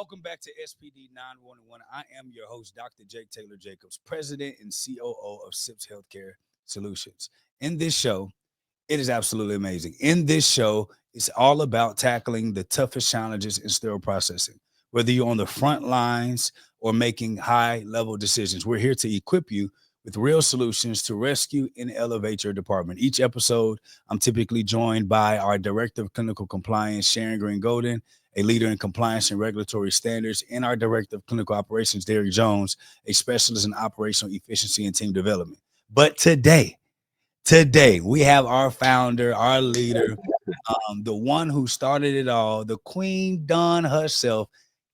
Welcome back to SPD 911. I am your host, Dr. Jake Taylor Jacobs, President and COO of SIPS Healthcare Solutions. In this show, it is absolutely amazing. In this show, it's all about tackling the toughest challenges in sterile processing. Whether you're on the front lines or making high level decisions, we're here to equip you with real solutions to rescue and elevate your department. Each episode, I'm typically joined by our Director of Clinical Compliance, Sharon Green Golden, a leader in compliance and regulatory standards, and our Director of Clinical Operations, Derrick Jones, a specialist in operational efficiency and team development. But today we have our founder, our leader, the one who started it all, the Queen Don herself,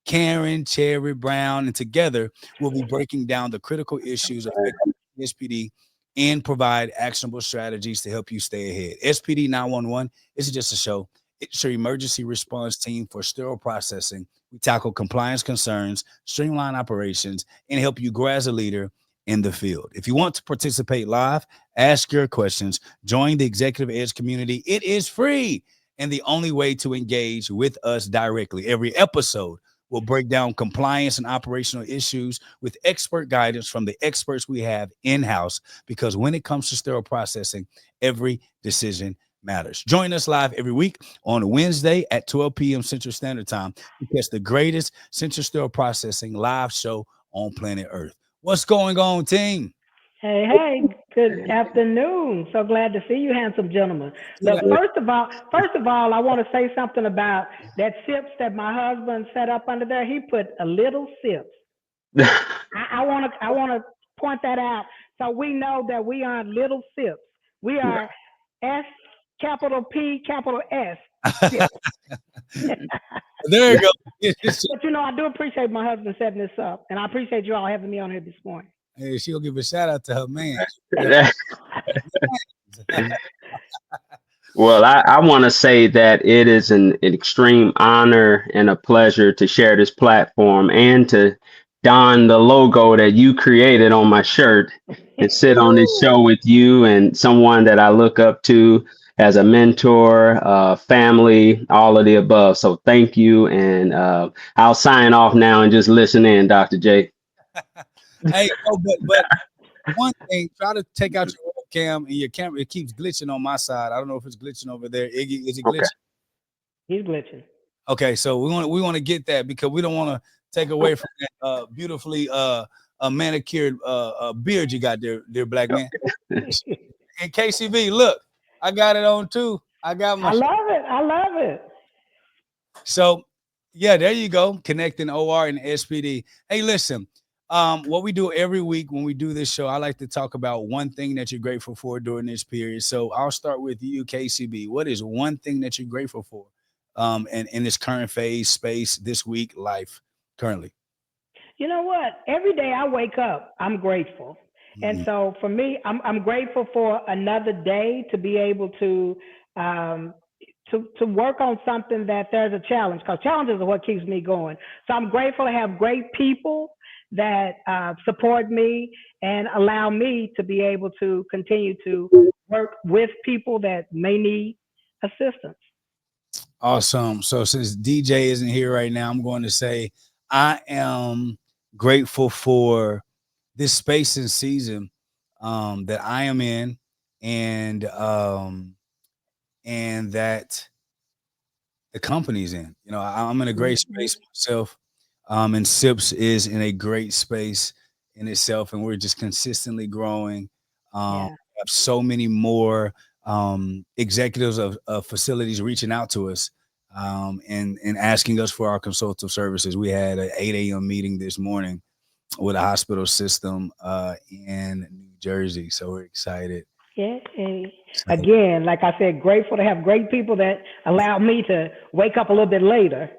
Karen Cherry Brown, and together we'll be breaking down the critical issues affecting SPD and provide actionable strategies to help you stay ahead. SPD 911 isn't just a show. It's your emergency response team for sterile processing. We tackle compliance concerns, streamline operations, and help you grow as a leader in the field. If you want to participate live, ask your questions, join the Executive Edge community. It is free and the only way to engage with us directly. Every episode will break down compliance and operational issues with expert guidance from the experts we have in-house, because when it comes to sterile processing, every decision matters. Join us live every week on Wednesday at 12 p.m. Central Standard Time to catch the greatest central sterile processing live show on planet Earth. What's going on, team? Hey, good afternoon. So glad to see you, handsome gentlemen. Look, first of all, I want to say something about that SIPS that my husband set up under there. He put a little SIPS. I want to point that out so we know that we aren't little SIPS. We are S capital P capital S. There you go. But I do appreciate my husband setting this up, and I appreciate you all having me on here this morning. Hey, she'll give a shout out to her man. Well, I want to say that it is an extreme honor and a pleasure to share this platform and to don the logo that you created on my shirt and sit on this show with you and someone that I look up to as a mentor, family, all of the above. So thank you. And I'll sign off now and just listen in, Dr. J. Hey, but one thing, try to take out your webcam and your camera. It keeps glitching on my side. I don't know if it's glitching over there. Iggy, is it glitching? Okay. He's glitching. Okay, so we want to get that because we don't want to take away from that beautifully manicured beard you got there, dear black man. And KCB, look, I got it on too. I love it. So yeah, there you go. Connecting OR and SPD. Hey, listen. What we do every week when we do this show, I like to talk about one thing that you're grateful for during this period. So I'll start with you, KCB. What is one thing that you're grateful for and in this current phase, space, this week, life currently? You know what? Every day I wake up, I'm grateful. And so for me, I'm grateful for another day to be able to work on something that there's a challenge, because challenges are what keeps me going. So I'm grateful to have great people that support me and allow me to be able to continue to work with people that may need assistance. Awesome. So since DJ isn't here right now, I'm going to say I am grateful for this space and season that I am in, and that the company's in. I'm in a great space myself. And SIPS is in a great space in itself, and we're just consistently growing. We have so many more executives of facilities reaching out to us and asking us for our consultative services. We had an 8 a.m. meeting this morning with a hospital system in New Jersey, so we're excited. Yeah. Again, like I said, grateful to have great people that allow me to wake up a little bit later.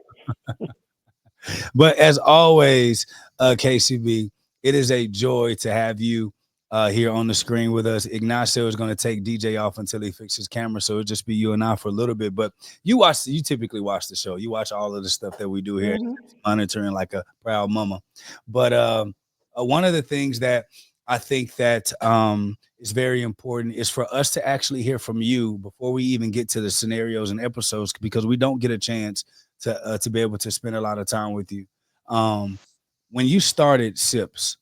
But as always, KCB, it is a joy to have you here on the screen with us. Ignacio is going to take DJ off until he fixes his camera, so it'll just be you and I for a little bit. But you typically watch the show. You watch all of the stuff that we do here, monitoring like a proud mama. But one of the things that I think that is very important is for us to actually hear from you before we even get to the scenarios and episodes, because we don't get a chance to be able to spend a lot of time with you. When you started SIPS,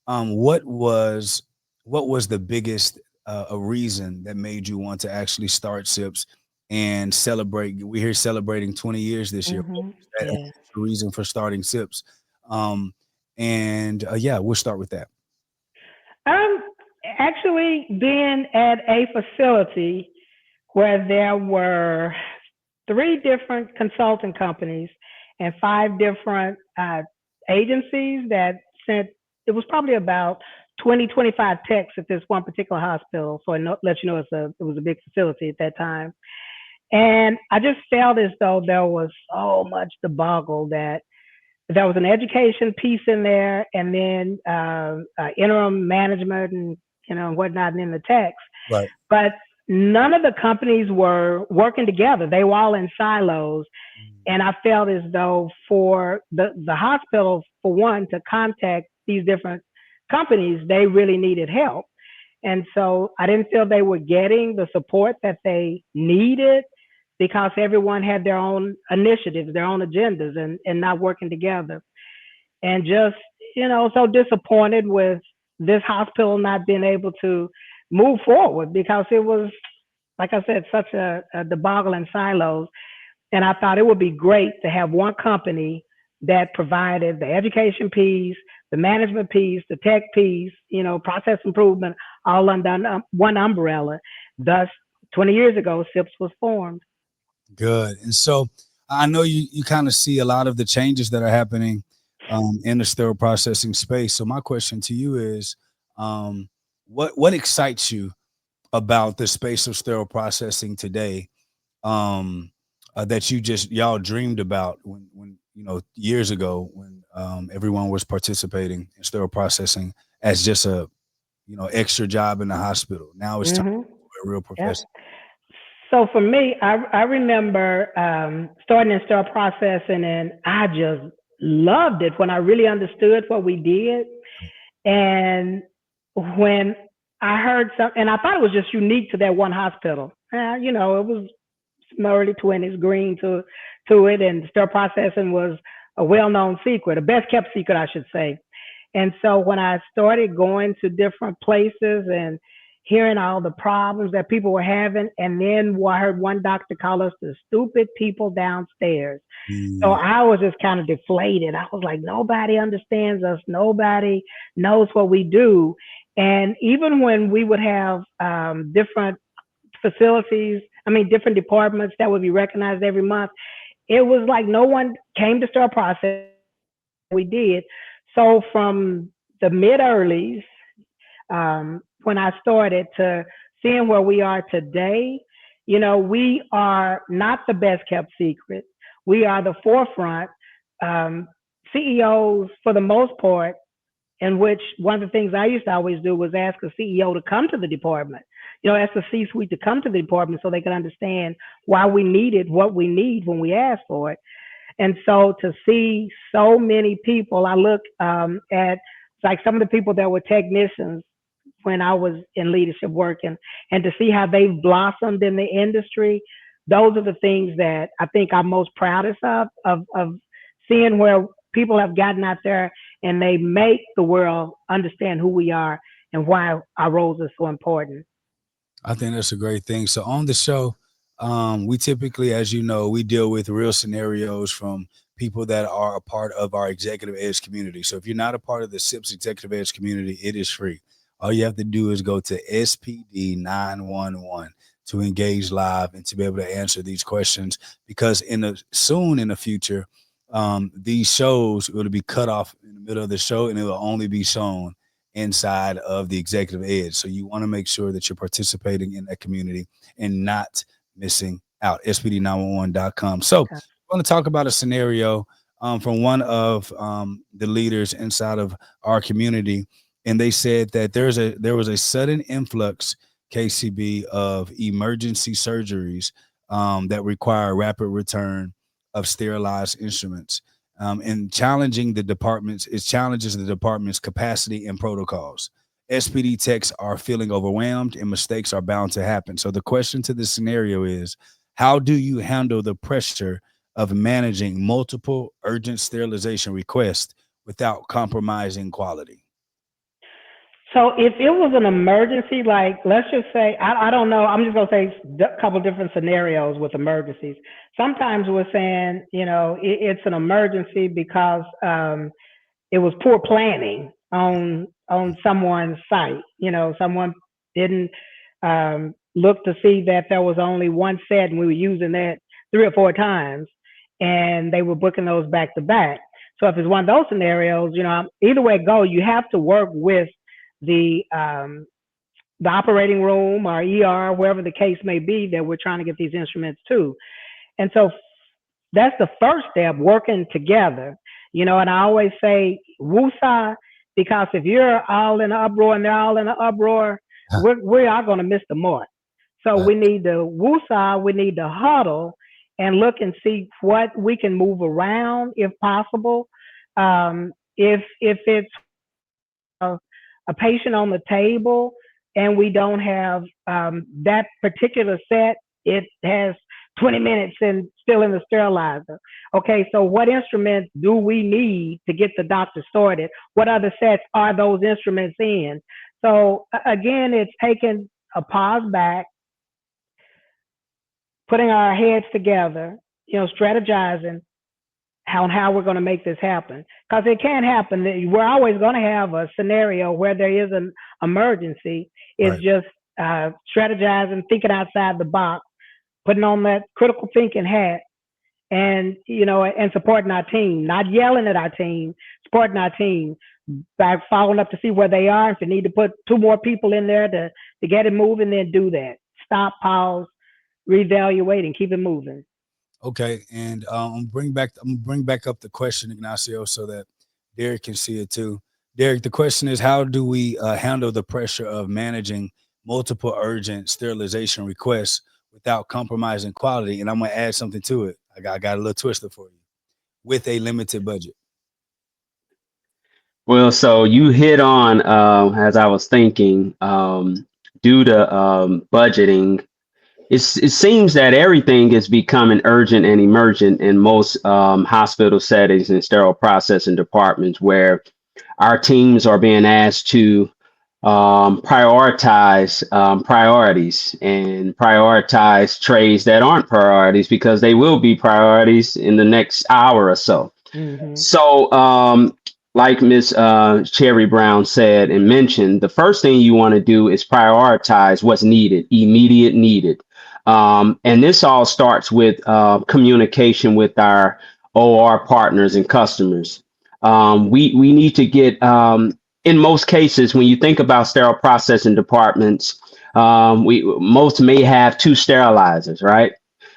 what was the biggest a reason that made you want to actually start SIPS and celebrate? We're here celebrating 20 years this year. What Hmm. was that Yeah. initial reason for starting SIPS? And yeah, we'll start with that. Um, Actually, being at a facility where there were three different consulting companies and five different agencies that sent, it was probably about 20, 25 techs at this one particular hospital. So it lets you know it was a big facility at that time. And I just felt as though there was so much debacle that there was an education piece in there, and then interim management and whatnot, and then the techs. Right. But none of the companies were working together. They were all in silos. And I felt as though for the hospital, for one, to contact these different companies, they really needed help. And so I didn't feel they were getting the support that they needed because everyone had their own initiatives, their own agendas, and not working together. And just, so disappointed with this hospital not being able to move forward because it was, like I said, such a debacle in silos. And I thought it would be great to have one company that provided the education piece, the management piece, the tech piece, process improvement, all under one umbrella. Thus, 20 years ago, SIPS was formed. Good. And so I know you kind of see a lot of the changes that are happening in the sterile processing space. So my question to you is, what excites you about the space of sterile processing today, that y'all dreamed about when years ago when everyone was participating in sterile processing as just a extra job in the hospital. Now it's time Mm-hmm. for a real Yeah. profession. So for me, I remember starting in sterile processing, and I just loved it when I really understood what we did. And when I heard and I thought it was just unique to that one hospital. It was my early 20s, green to it, and sterile processing was a well-known secret, a best-kept secret, I should say. And so when I started going to different places and hearing all the problems that people were having, and then I heard one doctor call us the stupid people downstairs. So Mm, I was just kind of deflated. I was like, nobody understands us. Nobody knows what we do. And even when we would have different facilities, different departments that would be recognized every month, it was like no one came to start process. We did. So from the mid earlies, when I started to seeing where we are today, we are not the best kept secret. We are the forefront. CEOs, for the most part, in which one of the things I used to always do was ask a CEO to come to the department, ask the C-suite to come to the department so they could understand why we needed what we need when we asked for it. And so to see so many people, I look at like some of the people that were technicians when I was in leadership work, and to see how they've blossomed in the industry, those are the things that I think I'm most proudest of seeing where people have gotten out there and they make the world understand who we are and why our roles are so important. I think that's a great thing. So on the show, we typically, as you know, we deal with real scenarios from people that are a part of our executive edge community. So if you're not a part of the SIPS executive edge community, it is free. All you have to do is go to SPD911 to engage live and to be able to answer these questions, because soon in the future, these shows will be cut off in the middle of the show and it will only be shown inside of the executive edge. So you want to make sure that you're participating in that community and not missing out. SPD911.com. So Okay. I want to talk about a scenario from one of the leaders inside of our community. And they said that there was a sudden influx, KCB, of emergency surgeries that require rapid return of sterilized instruments. And it challenges the department's capacity and protocols. SPD techs are feeling overwhelmed and mistakes are bound to happen. So the question to this scenario is, how do you handle the pressure of managing multiple urgent sterilization requests without compromising quality? So if it was an emergency, like let's just say, I don't know, I'm just gonna say a couple different scenarios with emergencies. Sometimes we're saying, it's an emergency because it was poor planning on someone's site. Someone didn't look to see that there was only one set and we were using that 3 or 4 times, and they were booking those back to back. So if it's one of those scenarios, either way it go, you have to work with the operating room or ER, wherever the case may be that we're trying to get these instruments to. And so that's the first step, working together. And I always say woosah, because if you're all in an uproar and they're all in an uproar, we are going to miss the mark. So we need to woosah, we need to huddle and look and see what we can move around if possible. If it's a patient on the table and we don't have that particular set, it has 20 minutes and still in the sterilizer. Okay, so what instruments do we need to get the doctor started? What other sets are those instruments in? So again, it's taking a pause back, putting our heads together, strategizing how we're going to make this happen. Because it can't happen. We're always going to have a scenario where there is an emergency. It's Right. just strategizing, thinking outside the box, putting on that critical thinking hat, and and supporting our team, not yelling at our team, supporting our team by following up to see where they are. If you need to put 2 more people in there to get it moving, then do that. Stop, pause, reevaluate, and keep it moving. Okay, and I'm bring back up the question, Ignacio, so that Derrick can see it too. Derrick, the question is, how do we handle the pressure of managing multiple urgent sterilization requests without compromising quality? And I'm going to add something to it. I got a little twister for you. With a limited budget. Well, so you hit on, as I was thinking, due to budgeting, it seems that everything is becoming urgent and emergent in most hospital settings and sterile processing departments, where our teams are being asked to prioritize priorities and prioritize trays that aren't priorities, because they will be priorities in the next hour or so. Mm-hmm. So, like Miss Cherry Brown said and mentioned, the first thing you want to do is prioritize what's needed, immediate needed. And this all starts with communication with our OR partners and customers. We need to get, in most cases, when you think about sterile processing departments, most may have 2 sterilizers, right?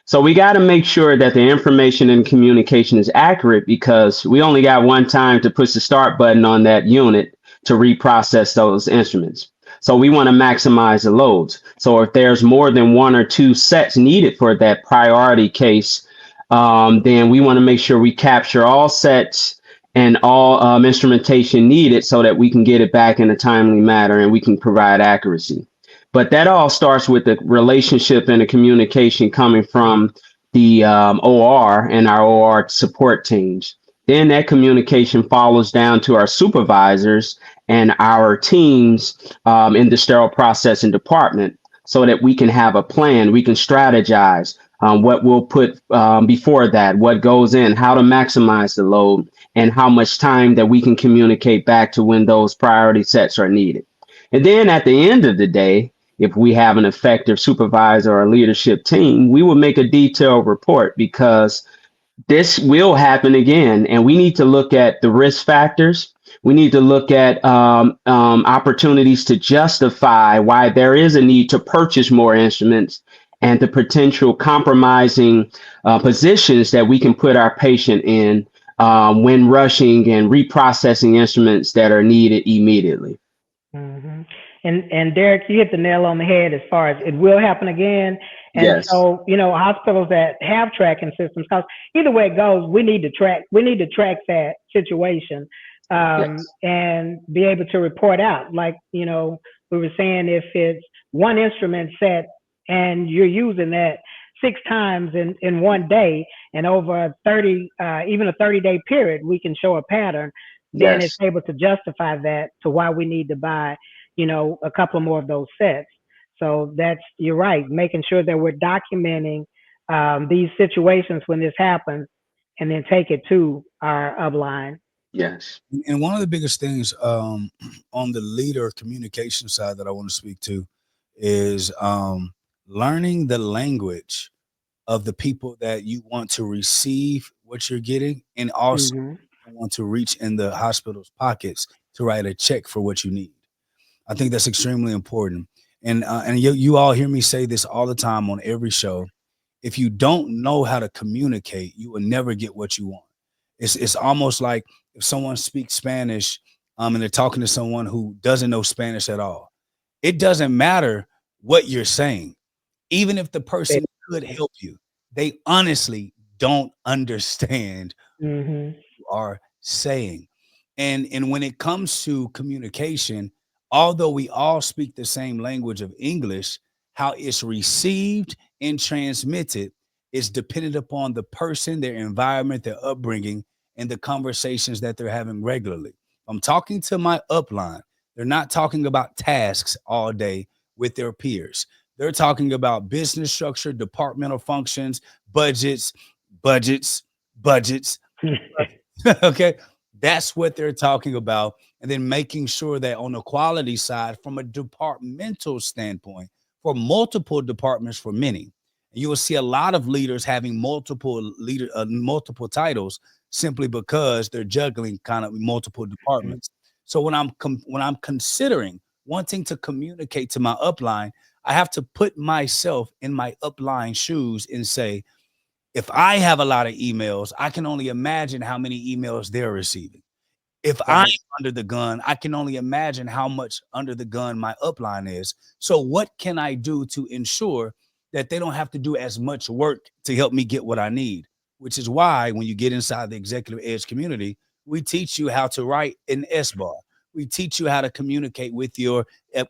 So we got to make sure that the information and communication is accurate, because we only got one time to push the start button on that unit to reprocess those instruments. So we want to maximize the loads. So if there's more than 1 or 2 sets needed for that priority case, then we want to make sure we capture all sets and all instrumentation needed, so that we can get it back in a timely manner and we can provide accuracy. But that all starts with the relationship and the communication coming from the OR and our OR support teams. Then that communication follows down to our supervisors and our teams in the sterile processing department, so that we can have a plan, we can strategize what we'll put before that, what goes in, how to maximize the load, and how much time that we can communicate back to when those priority sets are needed. And then at the end of the day, if we have an effective supervisor or leadership team, we will make a detailed report, because this will happen again. And we need to look at the risk factors. We need to look at opportunities to justify why there is a need to purchase more instruments, and the potential compromising positions that we can put our patient in when rushing and reprocessing instruments that are needed immediately. Mm-hmm. And Derrick, you hit the nail on the head as far as it will happen again. And Yes. so, hospitals that have tracking systems, because either way it goes, we need to track that situation Yes. and be able to report out. Like, we were saying, if it's one instrument set and you're using that, 6 times in one day, and over a 30, even a 30-day period, we can show a pattern, then it's Yes. able to justify that to why we need to buy, a couple more of those sets. So you're right, making sure that we're documenting these situations when this happens, and then take it to our upline. Yes. And one of the biggest things on the leader communication side that I want to speak to is learning the language of the people that you want to receive what you're getting, and also Mm-hmm. want to reach in the hospital's pockets to write a check for what you need. I think that's extremely important. And you all hear me say this all the time on every show. If you don't know how to communicate, you will never get what you want. It's almost like if someone speaks Spanish, and they're talking to someone who doesn't know Spanish at all. It doesn't matter what you're saying. Even if the person could help you, they honestly don't understand Mm-hmm. what you are saying. And when it comes to communication, although we all speak the same language of English, how it's received and transmitted is dependent upon the person, their environment, their upbringing, and the conversations that they're having regularly. I'm talking to my upline. They're not talking about tasks all day with their peers. They're talking about business structure, departmental functions, budgets, budgets, budgets. Okay. That's what they're talking about. And then making sure that on the quality side, from a departmental standpoint, for multiple departments, for many, you will see a lot of leaders having multiple titles simply because they're juggling kind of multiple departments. So when I'm considering wanting to communicate to my upline, I have to put myself in my upline shoes and say, if I have a lot of emails, I can only imagine how many emails they're receiving. If I'm under the gun, I can only imagine how much under the gun my upline is. So what can I do to ensure that they don't have to do as much work to help me get what I need? Which is why when you get inside the executive edge community, we teach you how to write an S bar. We teach you how to communicate with your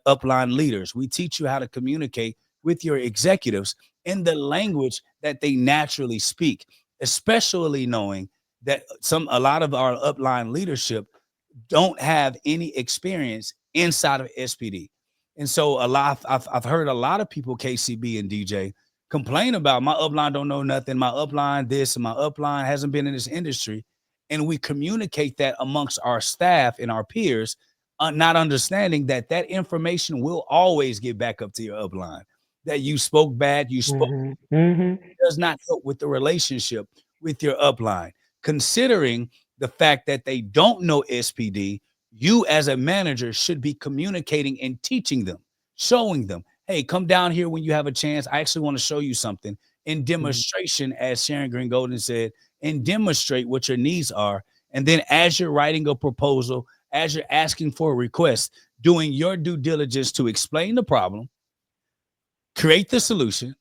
upline leaders. We teach you how to communicate with your executives in the language that they naturally speak, especially knowing that a lot of our upline leadership don't have any experience inside of SPD. And so I've heard a lot of people, KCB and DJ, complain about my upline don't know nothing, my upline this, and my upline hasn't been in this industry. And we communicate that amongst our staff and our peers, not understanding that that information will always get back up to your upline. That you spoke bad, you spoke does not help with the relationship with your upline. Considering the fact that they don't know SPD, you as a manager should be communicating and teaching them, showing them, hey, come down here when you have a chance. I actually want to show you something in demonstration, as Sharon Green Golden said, and demonstrate what your needs are. And then as you're writing a proposal, as you're asking for a request, doing your due diligence to explain the problem, create the solution,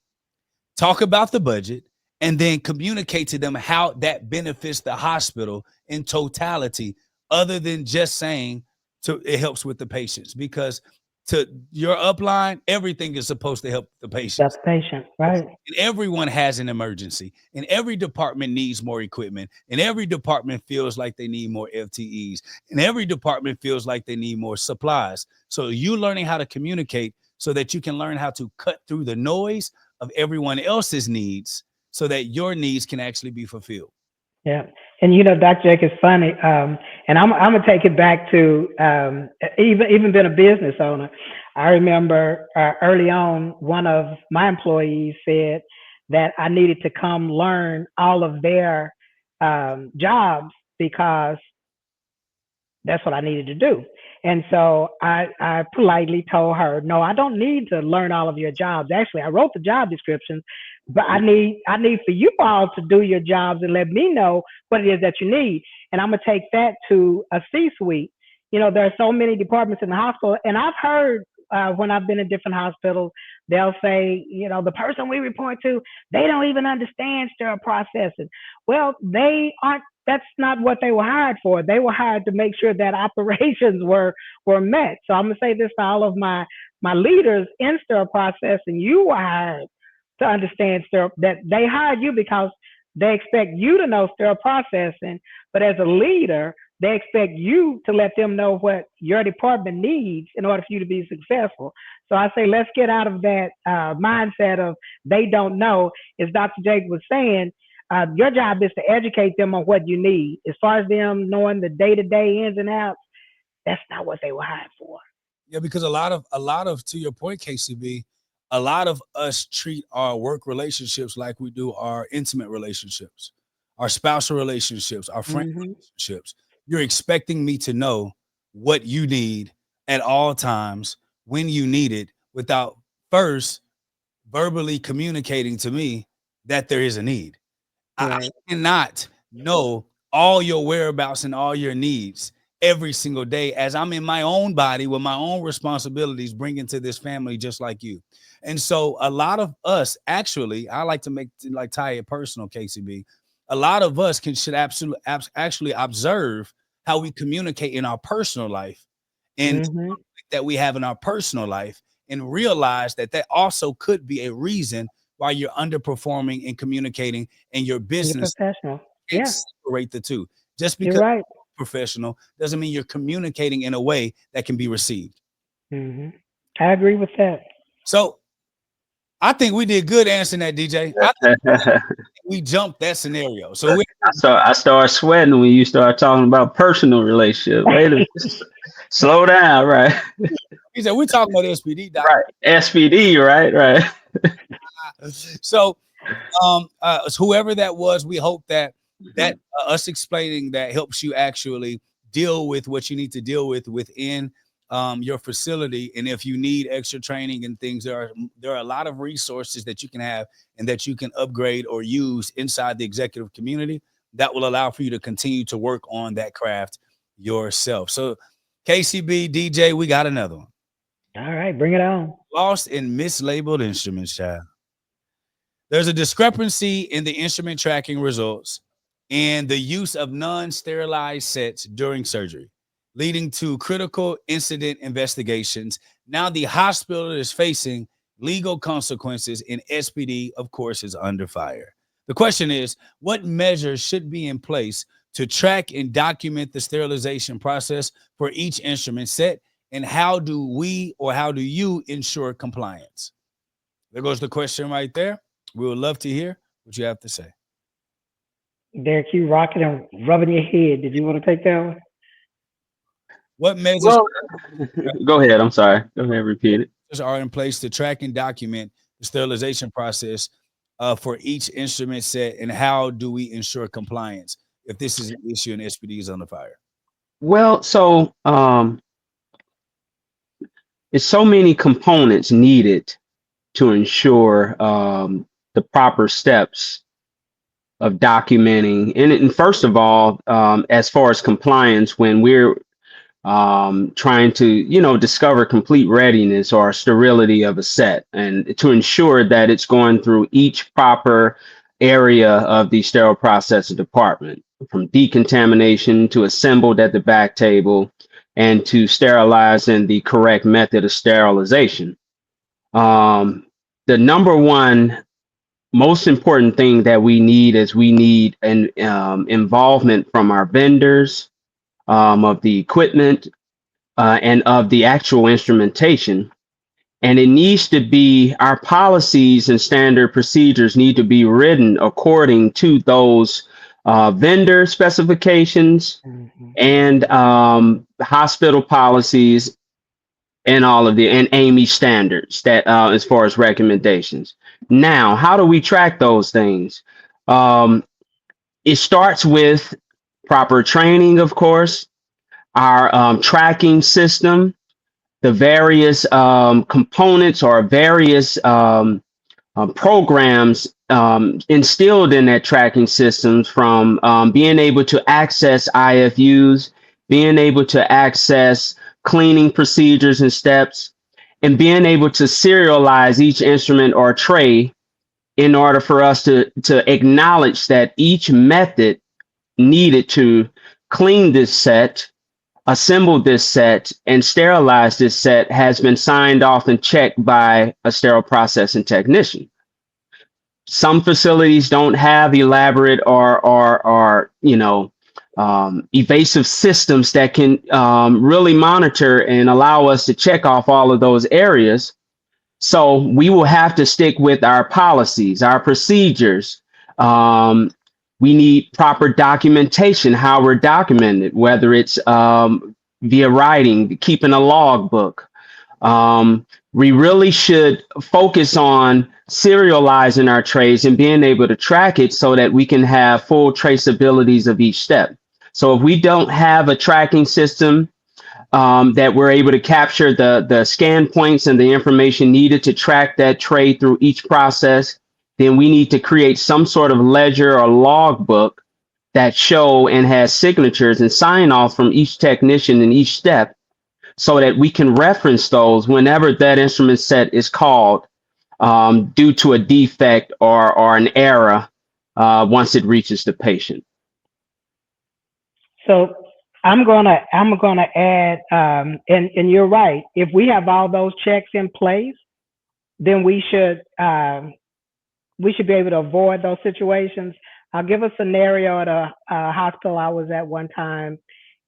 talk about the budget, and then communicate to them how that benefits the hospital in totality, other than just saying it helps with the patients. Because to your upline, everything is supposed to help the patients. That's patient, right? And everyone has an emergency, and every department needs more equipment, and every department feels like they need more FTEs, and every department feels like they need more supplies. So you learning how to communicate so that you can learn how to cut through the noise of everyone else's needs so that your needs can actually be fulfilled. Yeah. And Dr. Jake, is funny. And I'm gonna take it back to even being a business owner. I remember early on, one of my employees said that I needed to come learn all of their jobs because that's what I needed to do. And so I politely told her, no, I don't need to learn all of your jobs. Actually, I wrote the job descriptions, but I need for you all to do your jobs and let me know what it is that you need. And I'm gonna take that to a C-suite. There are so many departments in the hospital, and I've heard when I've been in different hospitals, they'll say, the person we report to, they don't even understand sterile processing. Well, they aren't. That's not what they were hired for. They were hired to make sure that operations were met. So I'm gonna say this to all of my leaders in sterile processing: you were hired to understand sterile, that they hired you because they expect you to know sterile processing, but as a leader, they expect you to let them know what your department needs in order for you to be successful. So I say, let's get out of that mindset of they don't know. As Dr. Jake was saying, your job is to educate them on what you need. As far as them knowing the day-to-day ins and outs, that's not what they were hired for. Yeah, because a lot of, to your point, KCB, a lot of us treat our work relationships like we do our intimate relationships, our spousal relationships, our friend relationships. You're expecting me to know what you need at all times when you need it without first verbally communicating to me that there is a need. I cannot know all your whereabouts and all your needs every single day as I'm in my own body with my own responsibilities bringing to this family just like you. And so a lot of us actually, I like to tie it personal, KCB. A lot of us should actually observe how we communicate in our personal life and that we have in our personal life and realize that also could be a reason why you're underperforming and communicating in your business. You're professional. Yeah. Separate the two. Just because you're right. Professional doesn't mean you're communicating in a way that can be received. I agree with that. So I think we did good answering that, DJ. I think we jumped that scenario. So I started sweating when you start talking about personal relationships. Wait a minute. Slow down, right? He said, we're talking about SPD, Doc. Right. SPD, right. So whoever that was, we hope that us explaining that helps you actually deal with what you need to deal with within your facility. And if you need extra training and things, there are a lot of resources that you can have and that you can upgrade or use inside the executive community that will allow for you to continue to work on that craft yourself. So KCB, DJ, we got another one. All right, bring it on. Lost in mislabeled instruments, child. There's a discrepancy in the instrument tracking results and the use of non-sterilized sets during surgery, leading to critical incident investigations. Now the hospital is facing legal consequences and SPD, of course, is under fire. The question is, what measures should be in place to track and document the sterilization process for each instrument set? And how do you ensure compliance? There goes the question right there. We would love to hear what you have to say. Derrick, you rocking and rubbing your head. Did you want to take that one? What measures? Go ahead. I'm sorry. Go ahead. Repeat it. Are in place to track and document the sterilization process for each instrument set, and how do we ensure compliance if this is an issue and SPD is under fire? Well, so it's so many components needed to ensure the proper steps of documenting. And first of all, as far as compliance, when we're trying to, discover complete readiness or sterility of a set, and to ensure that it's going through each proper area of the sterile processing department, from decontamination to assembled at the back table and to sterilize in the correct method of sterilization. The number one most important thing that we need is an involvement from our vendors, of the equipment, and of the actual instrumentation. And it needs to be, our policies and standard procedures need to be written according to those vendor specifications and hospital policies and all of and AMI standards that as far as recommendations. Now, how do we track those things? It starts with proper training, of course, our tracking system, the various components or various programs instilled in that tracking systems, from being able to access IFUs, being able to access cleaning procedures and steps, and being able to serialize each instrument or tray in order for us to acknowledge that each method needed to clean this set, assemble this set, and sterilize this set has been signed off and checked by a sterile processing technician. Some facilities don't have elaborate or evasive systems that can really monitor and allow us to check off all of those areas. So we will have to stick with our policies, our procedures. We need proper documentation, how we're documented, whether it's via writing, keeping a logbook. We really should focus on serializing our trays and being able to track it so that we can have full traceabilities of each step. So if we don't have a tracking system that we're able to capture the scan points and the information needed to track that tray through each process, then we need to create some sort of ledger or logbook that show and has signatures and sign off from each technician in each step, so that we can reference those whenever that instrument set is called due to a defect or an error once it reaches the patient. So I'm gonna add, and you're right. If we have all those checks in place, then we should be able to avoid those situations. I'll give a scenario at a hospital I was at one time,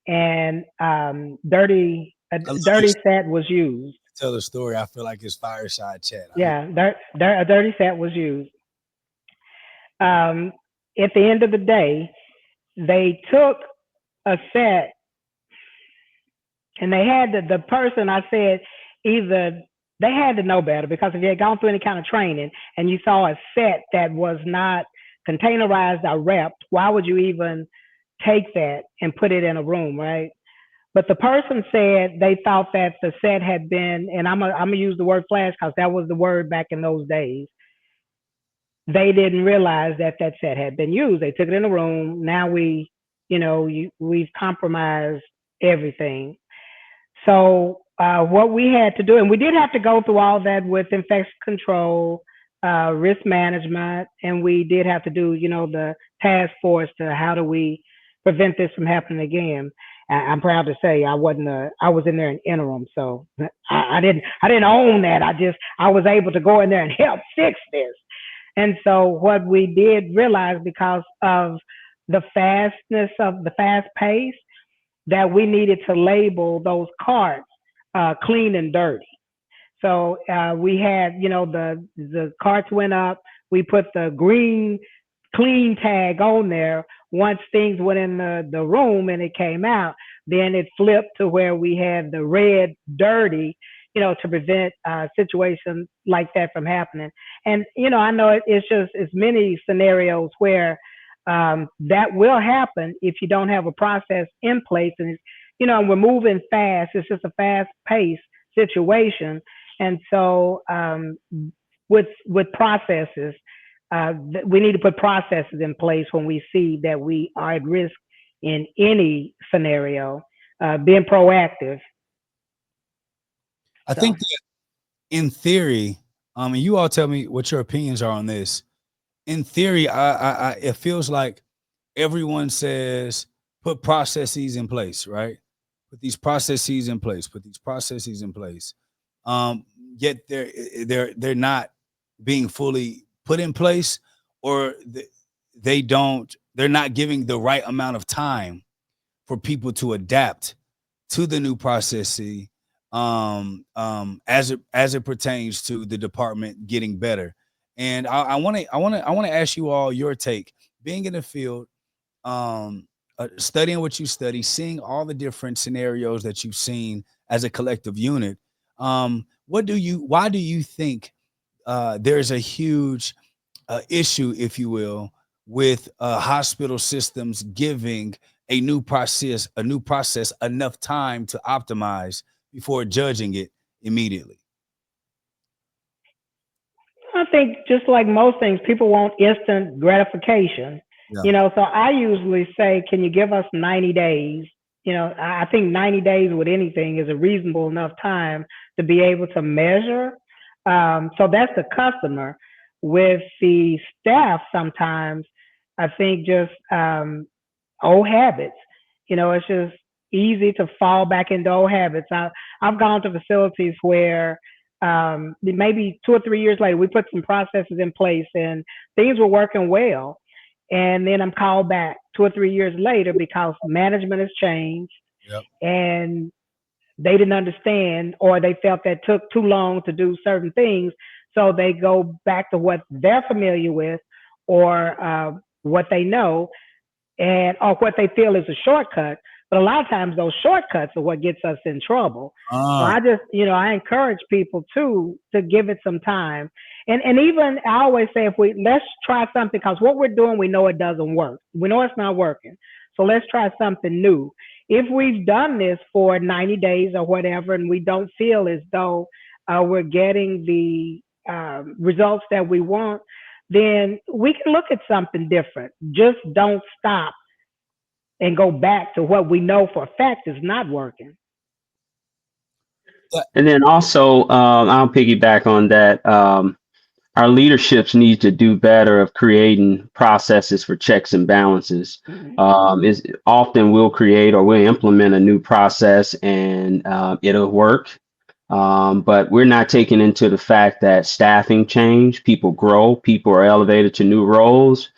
and a dirty set was used. Tell the story. I feel like it's fireside chat. Yeah, a dirty set was used. At the end of the day, they took a set, and they had the person, I said, either they had to know better, because if you had gone through any kind of training and you saw a set that was not containerized or wrapped, why would you even take that and put it in a room, right? But the person said they thought that the set had been, and I'm gonna use the word flash because that was the word back in those days. They didn't realize that that set had been used. They took it in the room. Now we've compromised everything. So what we had to do, and we did have to go through all that with infection control, risk management, and we did have to do, the task force to how do we prevent this from happening again. I'm proud to say I was in there in interim, so I didn't own that. I was able to go in there and help fix this. And so what we did realize, because of the fast pace, that we needed to label those carts clean and dirty. So we had, the carts went up. We put the green clean tag on there. Once things went in the room and it came out, then it flipped to where we had the red dirty, to prevent situations like that from happening. And, I know it's many scenarios where that will happen if you don't have a process in place. And it's, we're moving fast. It's just a fast paced situation. And so with processes, we need to put processes in place when we see that we are at risk in any scenario, being proactive. I think that in theory, and you all tell me what your opinions are on this. In theory, it feels like everyone says put processes in place, right? Put these processes in place. Put these processes in place. Yet they're not being fully put in place, or they're not giving the right amount of time for people to adapt to the new processes as it pertains to the department getting better. And I want to ask you all your take, being in the field, studying what you study, seeing all the different scenarios that you've seen as a collective unit. Why do you think there's a huge issue, if you will, with hospital systems giving a new process enough time to optimize before judging it immediately? I think just like most things, people want instant gratification. Yeah. So I usually say, can you give us 90 days? I think 90 days with anything is a reasonable enough time to be able to measure. So that's the customer. With the staff, sometimes I think just old habits. It's just easy to fall back into old habits. I've gone to facilities where maybe 2 or 3 years later, we put some processes in place and things were working well. And then I'm called back 2 or 3 years later because management has changed. Yep. And they didn't understand, or they felt that took too long to do certain things. So they go back to what they're familiar with, or what they know, and or what they feel is a shortcut. But a lot of times those shortcuts are what gets us in trouble. So I just, I encourage people to give it some time. And even I always say, let's try something, because what we're doing, we know it doesn't work. We know it's not working. So let's try something new. If we've done this for 90 days or whatever, and we don't feel as though we're getting the results that we want, then we can look at something different. Just don't stop and go back to what we know for a fact is not working. And then also, I'll piggyback on that. Our leaderships need to do better of creating processes for checks and balances. Is often we'll create or we'll implement a new process and it'll work. But we're not taking into the fact that staffing change, people grow, people are elevated to new roles,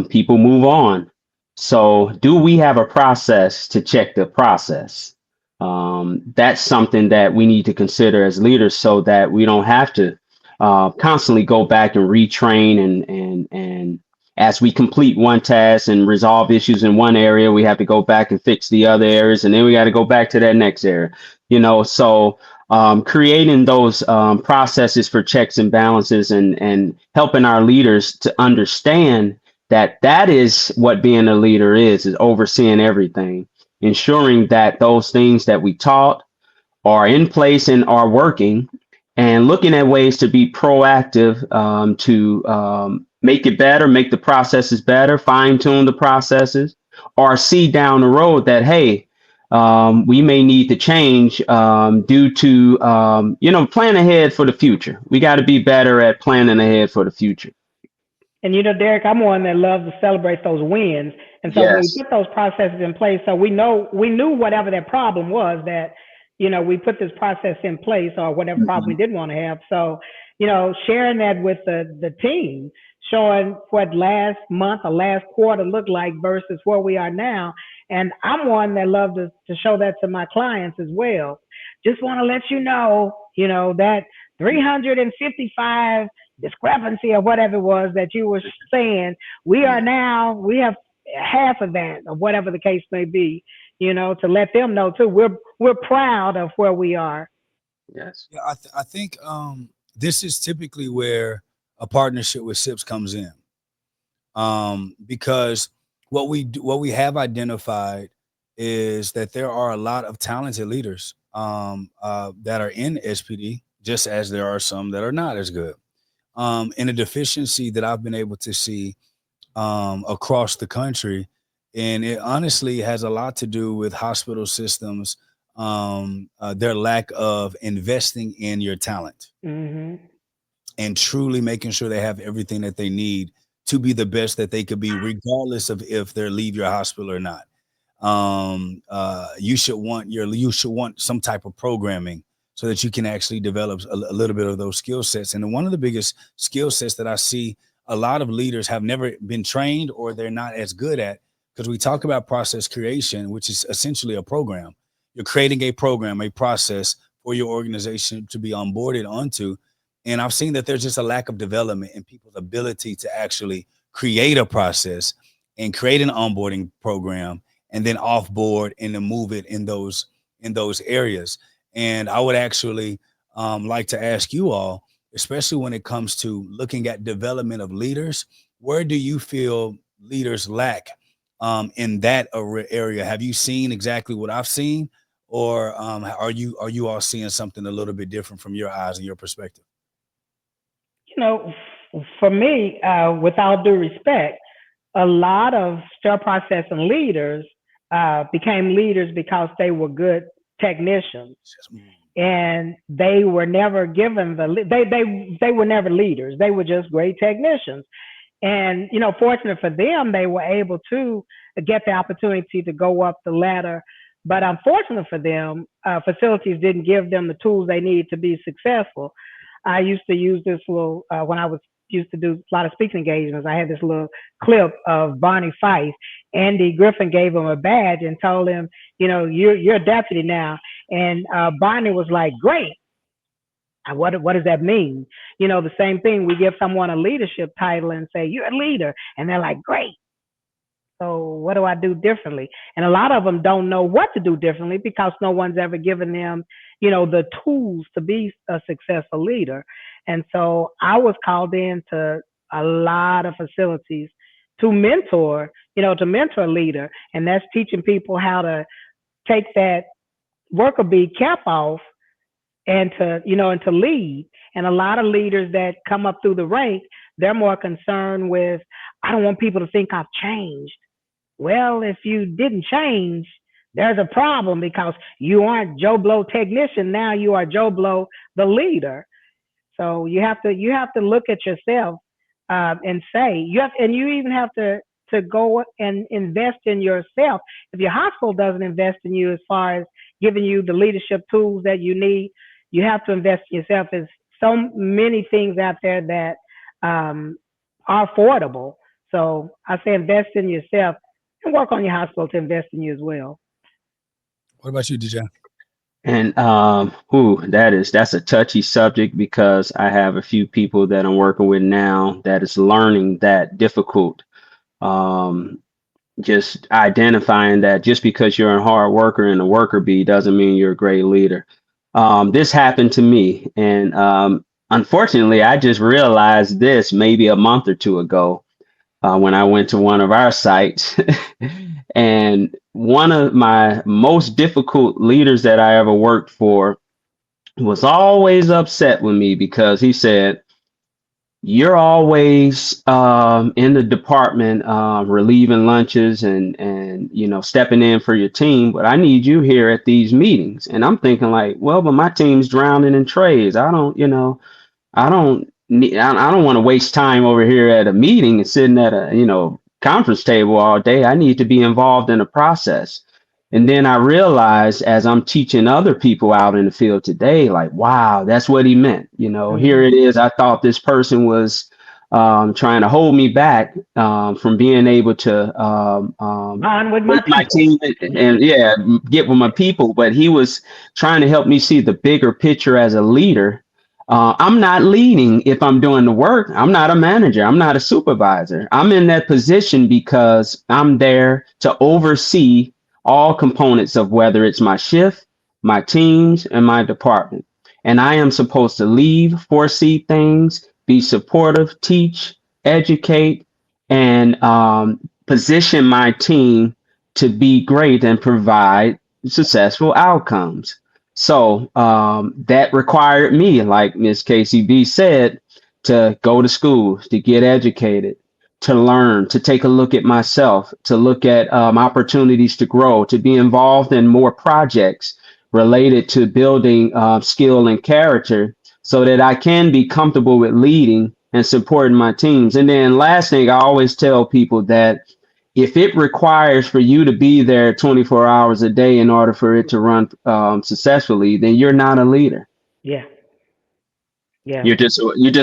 people move on. So do we have a process to check the process? That's something that we need to consider as leaders so that we don't have to constantly go back and retrain and as we complete one task and resolve issues in one area, we have to go back and fix the other areas, and then we got to go back to that next area. So creating those processes for checks and balances and helping our leaders to understand that is what being a leader is overseeing everything, ensuring that those things that we taught are in place and are working, and looking at ways to be proactive to make it better, make the processes better, fine tune the processes, or see down the road that, hey, we may need to change due to, plan ahead for the future. We got to be better at planning ahead for the future. And Derrick, I'm one that loves to celebrate those wins. And so when we put those processes in place, so we knew whatever that problem was, that, we put this process in place, or whatever problem we didn't want to have. So, sharing that with the team, showing what last month or last quarter looked like versus where we are now. And I'm one that loves to show that to my clients as well. Just want to let you know, that 355 discrepancy or whatever it was that you were saying, we have half of that, or whatever the case may be, to let them know too. We're proud of where we are. Yes. Yeah, I think this is typically where a partnership with SIPS comes in, because what we have identified is that there are a lot of talented leaders that are in SPD, just as there are some that are not as good. And a deficiency that I've been able to see across the country, and it honestly has a lot to do with hospital systems, their lack of investing in your talent and truly making sure they have everything that they need to be the best that they could be, regardless of if they leave your hospital or not. You should want some type of programming so that you can actually develop a little bit of those skill sets. And one of the biggest skill sets that I see a lot of leaders have never been trained, or they're not as good at, because we talk about process creation, which is essentially a program. You're creating a program, a process for your organization to be onboarded onto. And I've seen that there's just a lack of development in people's ability to actually create a process and create an onboarding program, and then offboard and then move it in those areas. And I would actually like to ask you all, especially when it comes to looking at development of leaders, where do you feel leaders lack in that area? Have you seen exactly what I've seen, or are you all seeing something a little bit different from your eyes and your perspective? For me, with all due respect, a lot of sterile processing leaders became leaders because they were good technicians, and they were never given they were never leaders. They were just great technicians. And, fortunate for them, they were able to get the opportunity to go up the ladder. But unfortunately for them, facilities didn't give them the tools they needed to be successful. I used to use this little, when I was used to do a lot of speaking engagements, I had this little clip of Barney Fife. Andy Griffin gave him a badge and told him, you're a deputy now. And Barney was like, great. What does that mean? The same thing. We give someone a leadership title and say, you're a leader. And they're like, great. So what do I do differently? And a lot of them don't know what to do differently because no one's ever given them, the tools to be a successful leader. And so I was called in to a lot of facilities to mentor a leader. And that's teaching people how to take that worker bee cap off and to lead. And a lot of leaders that come up through the ranks, they're more concerned with, I don't want people to think I've changed. Well, if you didn't change, there's a problem because you aren't Joe Blow technician. Now you are Joe Blow, the leader. So you have to look at yourself and say, you even have to go and invest in yourself. If your hospital doesn't invest in you as far as giving you the leadership tools that you need, you have to invest in yourself. There's so many things out there that are affordable. So I say invest in yourself and work on your hospital to invest in you as well. What about you, DJ? And that's a touchy subject because I have a few people that I'm working with now that is learning that difficult. Just identifying that just because you're a hard worker and a worker bee doesn't mean you're a great leader. This happened to me, and unfortunately, I just realized this maybe a month or two ago when I went to one of our sites. And one of my most difficult leaders that I ever worked for was always upset with me because he said, you're always in the department relieving lunches and stepping in for your team, but I need you here at these meetings. And I'm thinking like, well, but my team's drowning in trays. I don't want to waste time over here at a meeting and sitting at a conference table all day. I need to be involved in the process. And then I realized as I'm teaching other people out in the field today, like, wow, that's what he meant. Here it is. I thought this person was trying to hold me back from being able to with my team and get with my people. But he was trying to help me see the bigger picture as a leader. I'm not leading if I'm doing the work. I'm not a manager. I'm not a supervisor. I'm in that position because I'm there to oversee all components of whether it's my shift, my teams, and my department. And I am supposed to lead, foresee things, be supportive, teach, educate, and position my team to be great and provide successful outcomes. So that required me, like Ms. KCB said, to go to school, to get educated, to learn, to take a look at myself, to look at opportunities to grow, to be involved in more projects related to building skill and character so that I can be comfortable with leading and supporting my teams. And then last thing, I always tell people that if it requires for you to be there 24 hours a day in order for it to run successfully, then you're not a leader. Yeah. You're just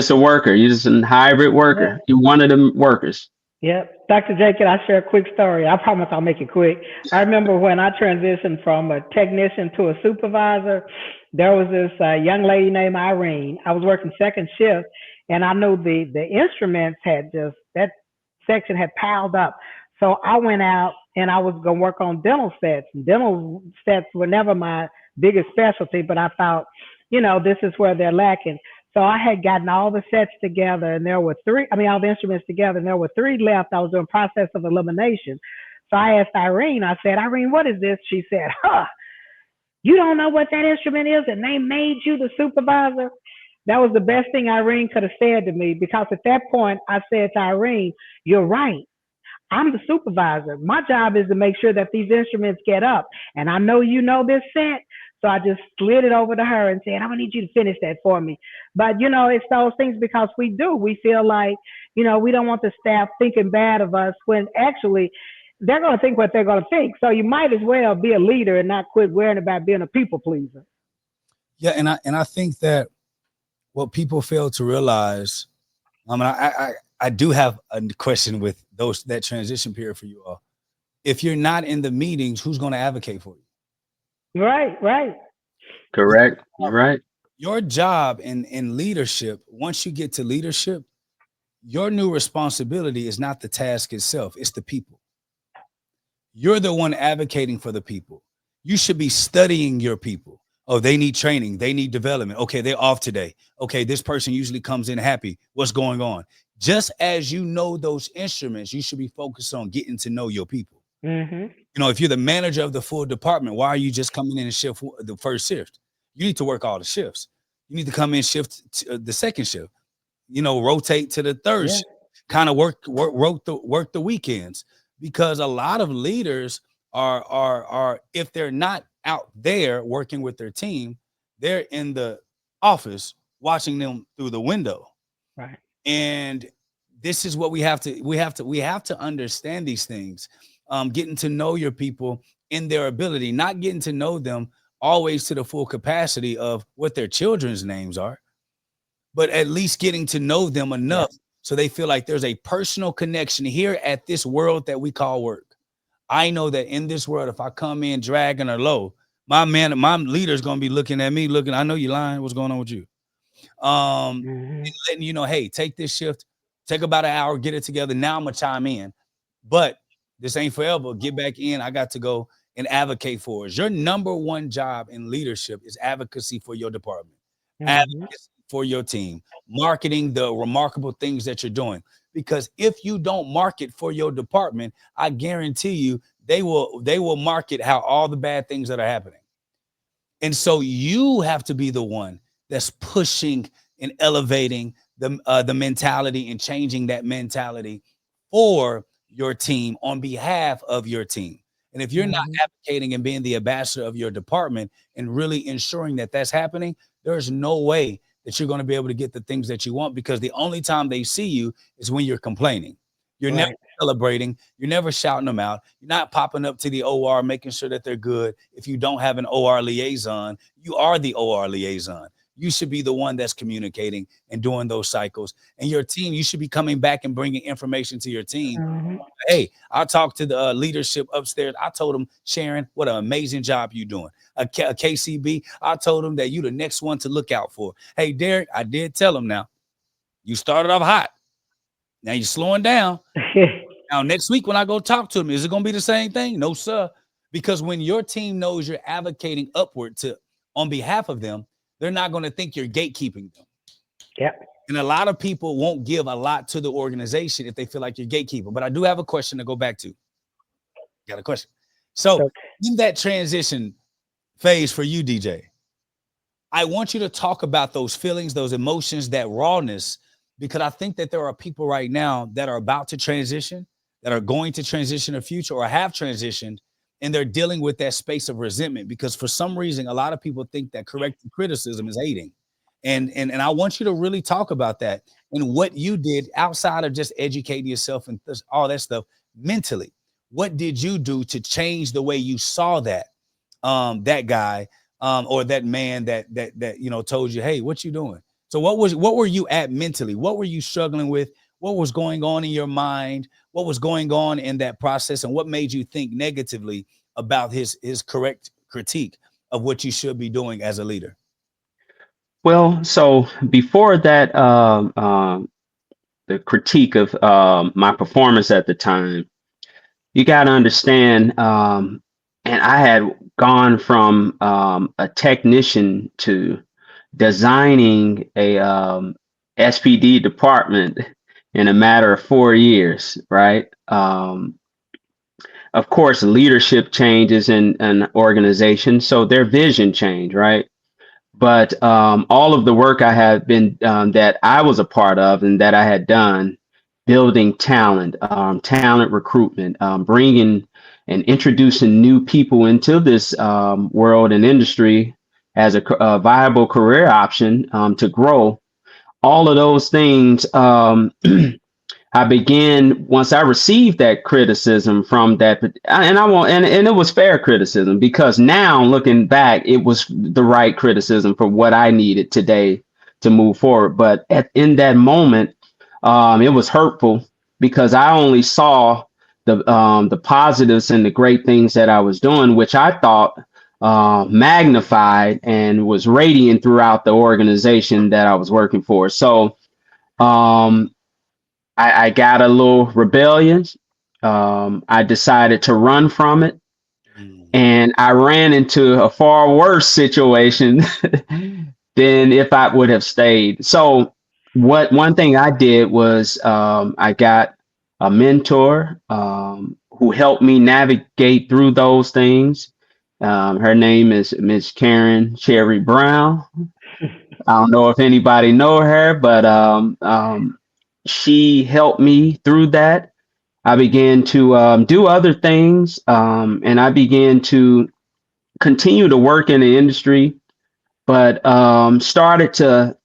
a worker. You're just a hybrid worker. Yeah. You're one of them workers. Yep. Dr. Jake, can I share a quick story? I promise I'll make it quick. I remember when I transitioned from a technician to a supervisor, there was this young lady named Irene. I was working second shift, and I knew the instruments had that section had piled up. So I went out and I was going to work on dental sets. Dental sets were never my biggest specialty, but I thought, this is where they're lacking. So I had gotten all the sets together and all the instruments together, and there were 3 left. I was doing process of elimination. So I asked Irene, I said, Irene, what is this? She said, you don't know what that instrument is and they made you the supervisor? That was the best thing Irene could have said to me, because at that point I said to Irene, you're right. I'm the supervisor. My job is to make sure that these instruments get up. And I know you know this set. So I just slid it over to her and said, I'm going to need you to finish that for me. But, it's those things because we feel like, we don't want the staff thinking bad of us when actually they're going to think what they're going to think. So you might as well be a leader and not quit worrying about being a people pleaser. Yeah, and I think that what people fail to realize, I do have a question with that transition period for you all. If you're not in the meetings, who's going to advocate for you? Right. Correct. You're right. Your job in leadership, once you get to leadership, your new responsibility is not the task itself, it's the people. You're the one advocating for the people. You should be studying your people. Oh, they need training. They need development. Okay, they're off today. Okay, this person usually comes in happy. What's going on? Just as you know those instruments, you should be focused on getting to know your people. Mm-hmm. You know, if you're the manager of the full department, why are you just coming in and shift the first shift? You need to work all the shifts. You need to come in shift the second shift. You know, rotate to the third shift. Kind of work the weekends, because a lot of leaders are if they're not out there working with their team, they're in the office watching them through the window. Right. And this is what we have to understand these things. Getting to know your people in their ability, not getting to know them always to the full capacity of what their children's names are, but at least getting to know them enough so they feel like there's a personal connection here at this world that we call work. I know that in this world, if I come in dragging or low, my leader's gonna be looking at me, I know you lying. What's going on with you? And letting you know, hey, take this shift, take about an hour, get it together. Now I'm gonna chime in, but this ain't forever. Get back in. I got to go and advocate for us. Your number one job in leadership is advocacy for your department, advocacy for your team, marketing the remarkable things that you're doing. Because if you don't market for your department, I guarantee you they will market how all the bad things that are happening. And so you have to be the one that's pushing and elevating the mentality and changing that mentality for your team on behalf of your team. And if you're not advocating and being the ambassador of your department and really ensuring that that's happening, there's no way that you're going to be able to get the things that you want, because the only time they see you is when you're complaining. You're never celebrating. You're never shouting them out. You're not popping up to the OR, making sure that they're good. If you don't have an OR liaison, you are the OR liaison. You should be the one that's communicating and doing those cycles. And your team, you should be coming back and bringing information to your team. Hey, I talked to the leadership upstairs. I told them, Sharon, what an amazing job you're doing. A KCB, I told them that you're the next one to look out for. Hey, Derrick, I did tell him now. You started off hot. Now you're slowing down. Now, next week when I go talk to them, is it going to be the same thing? No, sir. Because when your team knows you're advocating upward on behalf of them, they're not going to think you're gatekeeping them. And a lot of people won't give a lot to the organization if they feel like you're gatekeeping. But I do have a question to go back to. Got a question. So in that transition phase for you, DJ, I want you to talk about those feelings, those emotions, that rawness, because I think that there are people right now that are about to transition, that are going to transition in the future or have transitioned, and they're dealing with that space of resentment, because for some reason, a lot of people think that corrective criticism is hating. And I want you to really talk about that and what you did outside of just educating yourself and all that stuff mentally. What did you do to change the way you saw that guy or that man that told you, hey, what you doing? So what were you at mentally? What were you struggling with? What was going on in your mind? What was going on in that process? And what made you think negatively about his correct critique of what you should be doing as a leader? Well, so before that, the critique of my performance at the time, you got to understand, and I had gone from a technician to designing a SPD department in a matter of 4 years, right? Of course, leadership changes in an organization, so their vision changed, right? But all of the work I had been that I was a part of and that I had done, building talent, talent recruitment, bringing and introducing new people into this world and industry as a viable career option to grow. All of those things, I I began, once I received that criticism from that, and it was fair criticism, because now looking back, it was the right criticism for what I needed today to move forward. But in that moment, it was hurtful because I only saw the positives and the great things that I was doing, which I thought magnified and was radiant throughout the organization that I was working for. So um, I got a little rebellious. I decided to run from it, Mm. and I ran into a far worse situation than if I would have stayed. So, one thing I did was I got a mentor who helped me navigate through those things. Her name is Miss Karen Cherry Brown. I don't know if anybody know her, but she helped me through that. I began to do other things, and I began to continue to work in the industry, but started to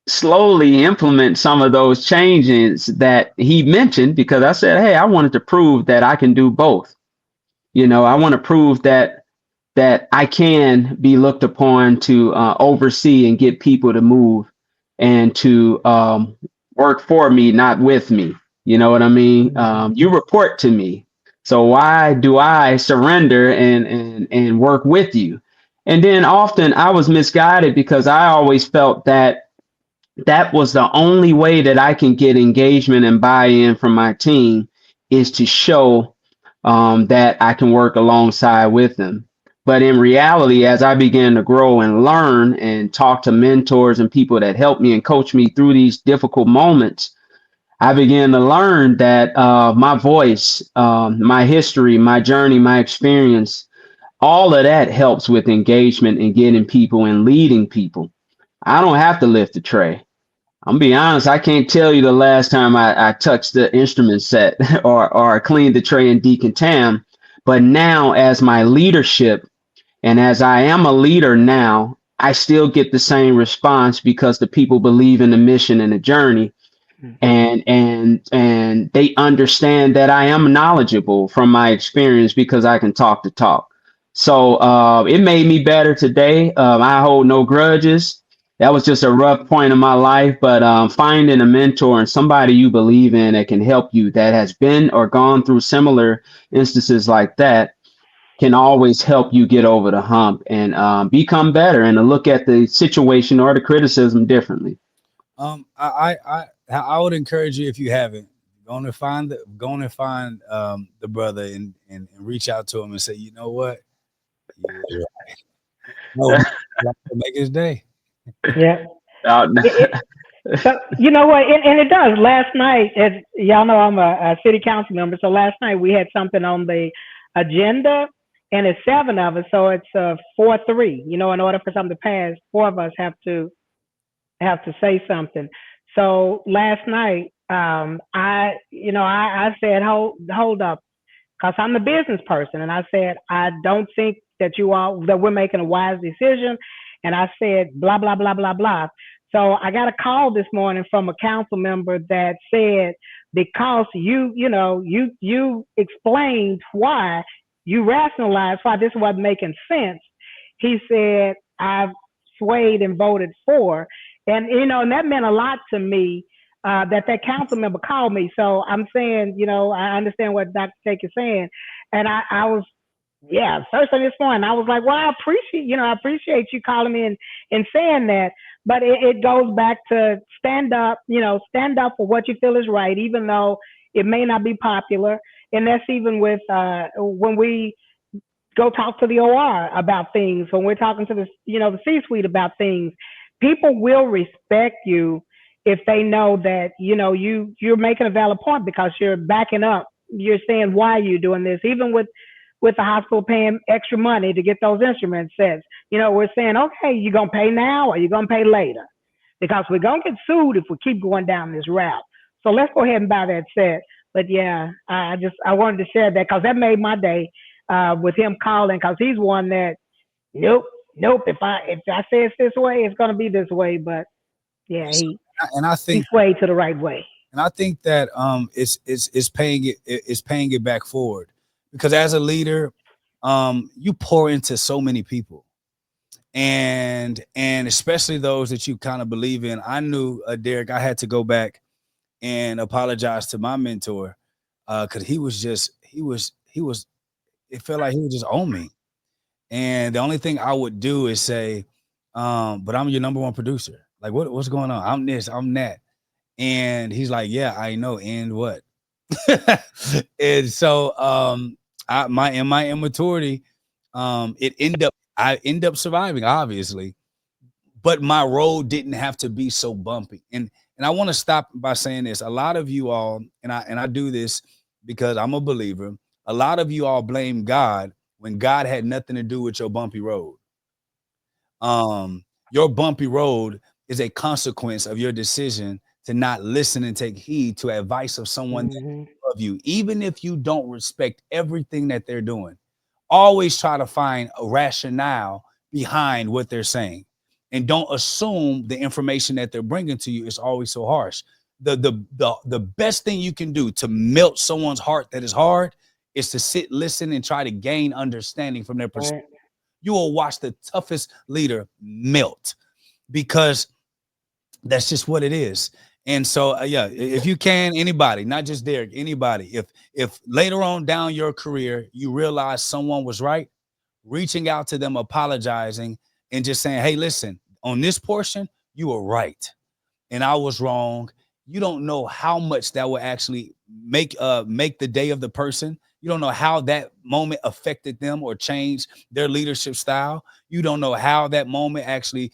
slowly implement some of those changes that he mentioned, because I said, hey, I wanted to prove that I can do both. I want to prove that I can be looked upon to oversee and get people to move and to work for me, not with me. You know what I mean? You report to me. So why do I surrender and work with you? And then often I was misguided because I always felt that that was the only way that I can get engagement and buy-in from my team, is to show that I can work alongside with them. But in reality, as I began to grow and learn and talk to mentors and people that helped me and coach me through these difficult moments, I began to learn that my voice, my history, my journey, my experience, all of that helps with engagement and getting people and leading people. I don't have to lift the tray. I'm gonna be honest, I can't tell you the last time I touched the instrument set or cleaned the tray in decontam. But now, as my leadership and as I am a leader now, I still get the same response because the people believe in the mission and the journey, and they understand that I am knowledgeable from my experience because I can talk the talk. So it made me better today. I hold no grudges. That was just a rough point in my life, but finding a mentor and somebody you believe in that can help you, that has been or gone through similar instances like that, can always help you get over the hump and become better and to look at the situation or the criticism differently. I would encourage you, if you haven't, go and find the brother and reach out to him and say, you know what, you were right. No, make his day. Yeah. Uh, So you know what, and it does. Last night, as y'all know, I'm a city council member. So last night we had something on the agenda, and it's 7 of us, so it's 4-3. In order for something to pass, 4 of us have to say something. So last night, I said, hold up, because I'm the business person, and I said, I don't think that we're making a wise decision, and I said blah blah blah blah blah. So I got a call this morning from a council member that said, because you explained why, you rationalized why this wasn't making sense. He said, I've swayed and voted for, and that meant a lot to me. That council member called me. So I'm saying, I understand what Dr. Jake is saying. And I was, first thing this morning, I was like, well, I appreciate you calling me and saying that. But it goes back to stand up for what you feel is right, even though it may not be popular. And that's even with when we go talk to the OR about things, when we're talking to the C-suite about things. People will respect you if they know that you're making a valid point, because you're backing up. You're saying why you're doing this, even with the hospital paying extra money to get those instruments sets. We're saying, okay, you gonna pay now or you gonna pay later, because we're gonna get sued if we keep going down this route. So let's go ahead and buy that set. But yeah, I wanted to share that because that made my day with him calling, because he's one that nope. If I say it's this way, it's gonna be this way. But yeah, And I he think swayed to the right way. And I think that it's paying it back forward, because as a leader, you pour into so many people, and especially those that you kind of believe in. I knew, Derrick, I had to go back and apologize to my mentor, because he was it felt like he was just on me. And the only thing I would do is say, but I'm your number one producer. Like, what's going on? I'm this, I'm that. And he's like, yeah, I know. And what? And so in my immaturity, I end up surviving, obviously, but my road didn't have to be so bumpy. And I want to stop by saying this. A lot of you all, and I do this because I'm a believer, a lot of you all blame God when God had nothing to do with your bumpy road. Your bumpy road is a consequence of your decision to not listen and take heed to advice of someone that Hmm. love you, even if you don't respect everything that they're doing. Always try to find a rationale behind what they're saying, and don't assume the information that they're bringing to you is always so harsh. The best thing you can do to melt someone's heart that is hard is to sit, listen, and try to gain understanding from their perspective. Right. You will watch the toughest leader melt, because that's just what it is. And so, yeah, if you can, anybody, not just Derrick, anybody, if later on down your career you realize someone was right, reaching out to them, apologizing, and just saying, hey, listen, on this portion, you were right and I was wrong. You don't know how much that will actually make the day of the person. You don't know how that moment affected them or changed their leadership style. You don't know how that moment actually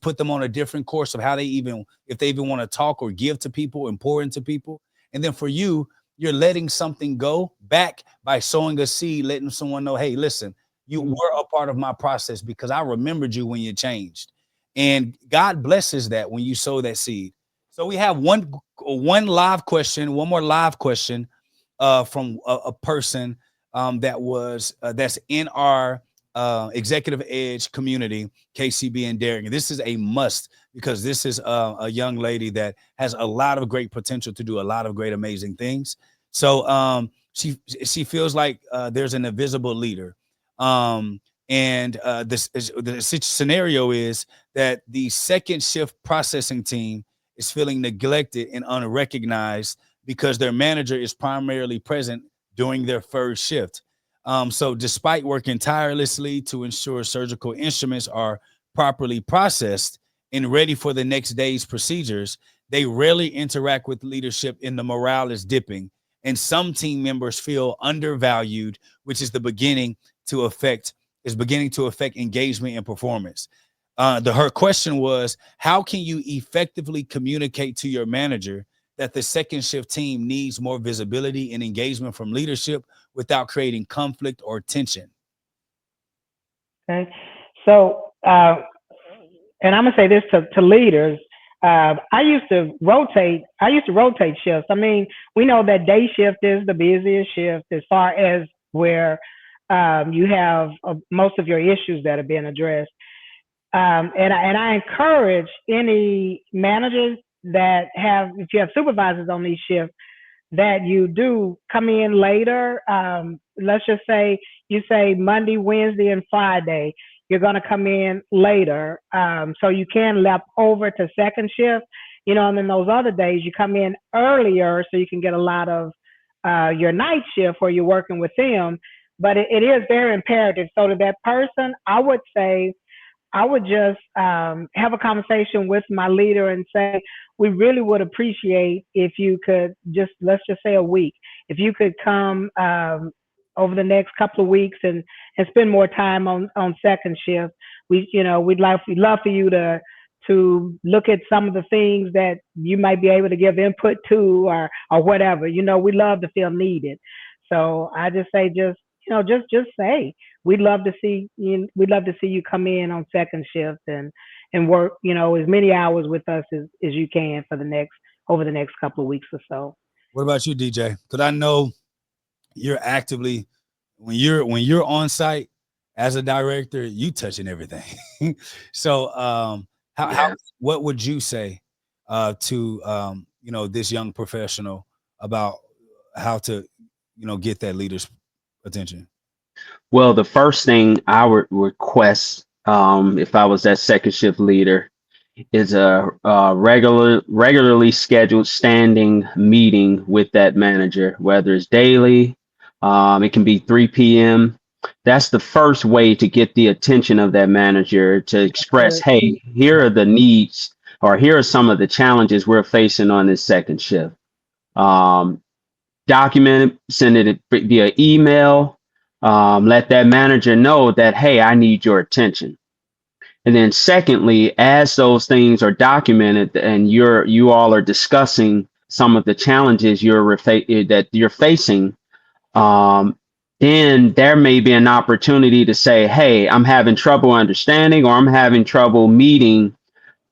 put them on a different course of how they even, if they even want to talk or give to people and pour into people. And then for you, you're letting something go back by sowing a seed, letting someone know, hey, listen, you were a part of my process because I remembered you when you changed. And God blesses that when you sow that seed. So we have one live question, one more live question from a person that's in our executive edge community, KCB and Derrick. And this is a must, because this is a young lady that has a lot of great potential to do a lot of great, amazing things. So she feels like there's an invisible leader. And the scenario is that the second shift processing team is feeling neglected and unrecognized because their manager is primarily present during their first shift. So despite working tirelessly to ensure surgical instruments are properly processed and ready for the next day's procedures, they rarely interact with leadership, and the morale is dipping. And some team members feel undervalued, which is beginning to affect engagement and performance. Her question was, how can you effectively communicate to your manager that the second shift team needs more visibility and engagement from leadership without creating conflict or tension? Okay. So, and I'm gonna say this to leaders. I used to rotate. I used to rotate shifts. I mean, we know that day shift is the busiest shift as far as where you have most of your issues that are being addressed. And I encourage any managers that have, if you have supervisors on these shifts, that you do come in later. Let's just say you say Monday, Wednesday, and Friday, you're going to come in later. So you can lap over to second shift, and then those other days you come in earlier so you can get a lot of your night shift where you're working with them. But it is very imperative. So to that person, I would say, I would just have a conversation with my leader and say, we really would appreciate if you could just, let's just say a week, if you could come over the next couple of weeks and spend more time on second shift. We'd love for you to look at some of the things that you might be able to give input to or whatever. We love to feel needed. So I just say, just say, we'd love to see you come in on second shift and work, as many hours with us as you can over the next couple of weeks or so. What about you, DJ? Because I know you're actively, when you're on site as a director, you touching everything. So how Yeah. what would you say to this young professional about how to, get that leader's attention? Well, the first thing I would request, if I was that second shift leader, is a regularly scheduled standing meeting with that manager, whether it's daily, it can be 3 p.m. That's the first way to get the attention of that manager to express, Good. hey, here are the needs, or here are some of the challenges we're facing on this second shift. Document it, send it via email, let that manager know that, hey, I need your attention. And then secondly, as those things are documented and you all are discussing some of the challenges that you're facing, then there may be an opportunity to say, hey, I'm having trouble understanding, or I'm having trouble meeting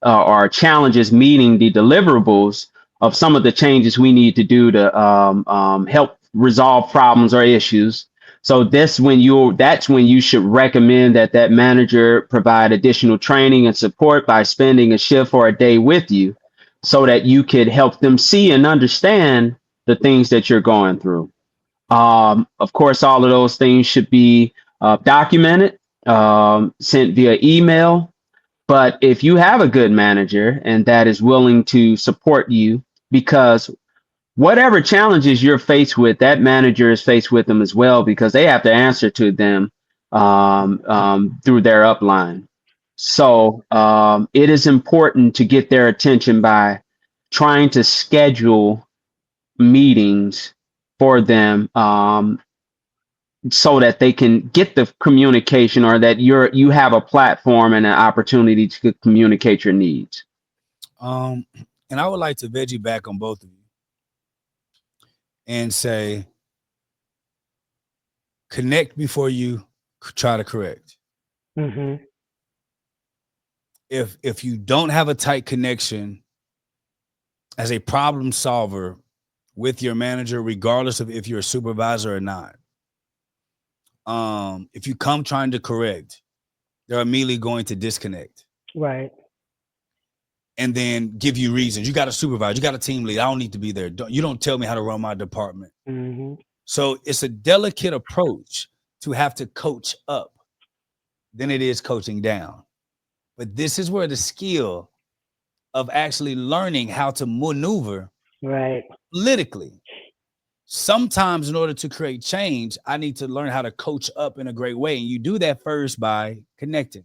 or challenges meeting the deliverables of some of the changes we need to do to help resolve problems or issues. So that's when you should recommend that manager provide additional training and support by spending a shift or a day with you, so that you could help them see and understand the things that you're going through. Of course, all of those things should be documented, sent via email. But if you have a good manager and that is willing to support you, because whatever challenges you're faced with, that manager is faced with them as well, because they have to answer to them through their upline. So it is important to get their attention by trying to schedule meetings for them, so that they can get the communication, or that you have a platform and an opportunity to communicate your needs. And I would like to veggie back on both of you and say, connect before you try to correct. Mm-hmm. If you don't have a tight connection as a problem solver with your manager, regardless of if you're a supervisor or not, if you come trying to correct, they're immediately going to disconnect. Right. And then give you reasons. You got a supervisor, you got a team lead. I don't need to be there. You don't tell me how to run my department. Mm-hmm. So it's a delicate approach to have to coach up than it is coaching down. But this is where the skill of actually learning how to maneuver Right. politically. Sometimes in order to create change, I need to learn how to coach up in a great way. And you do that first by connecting.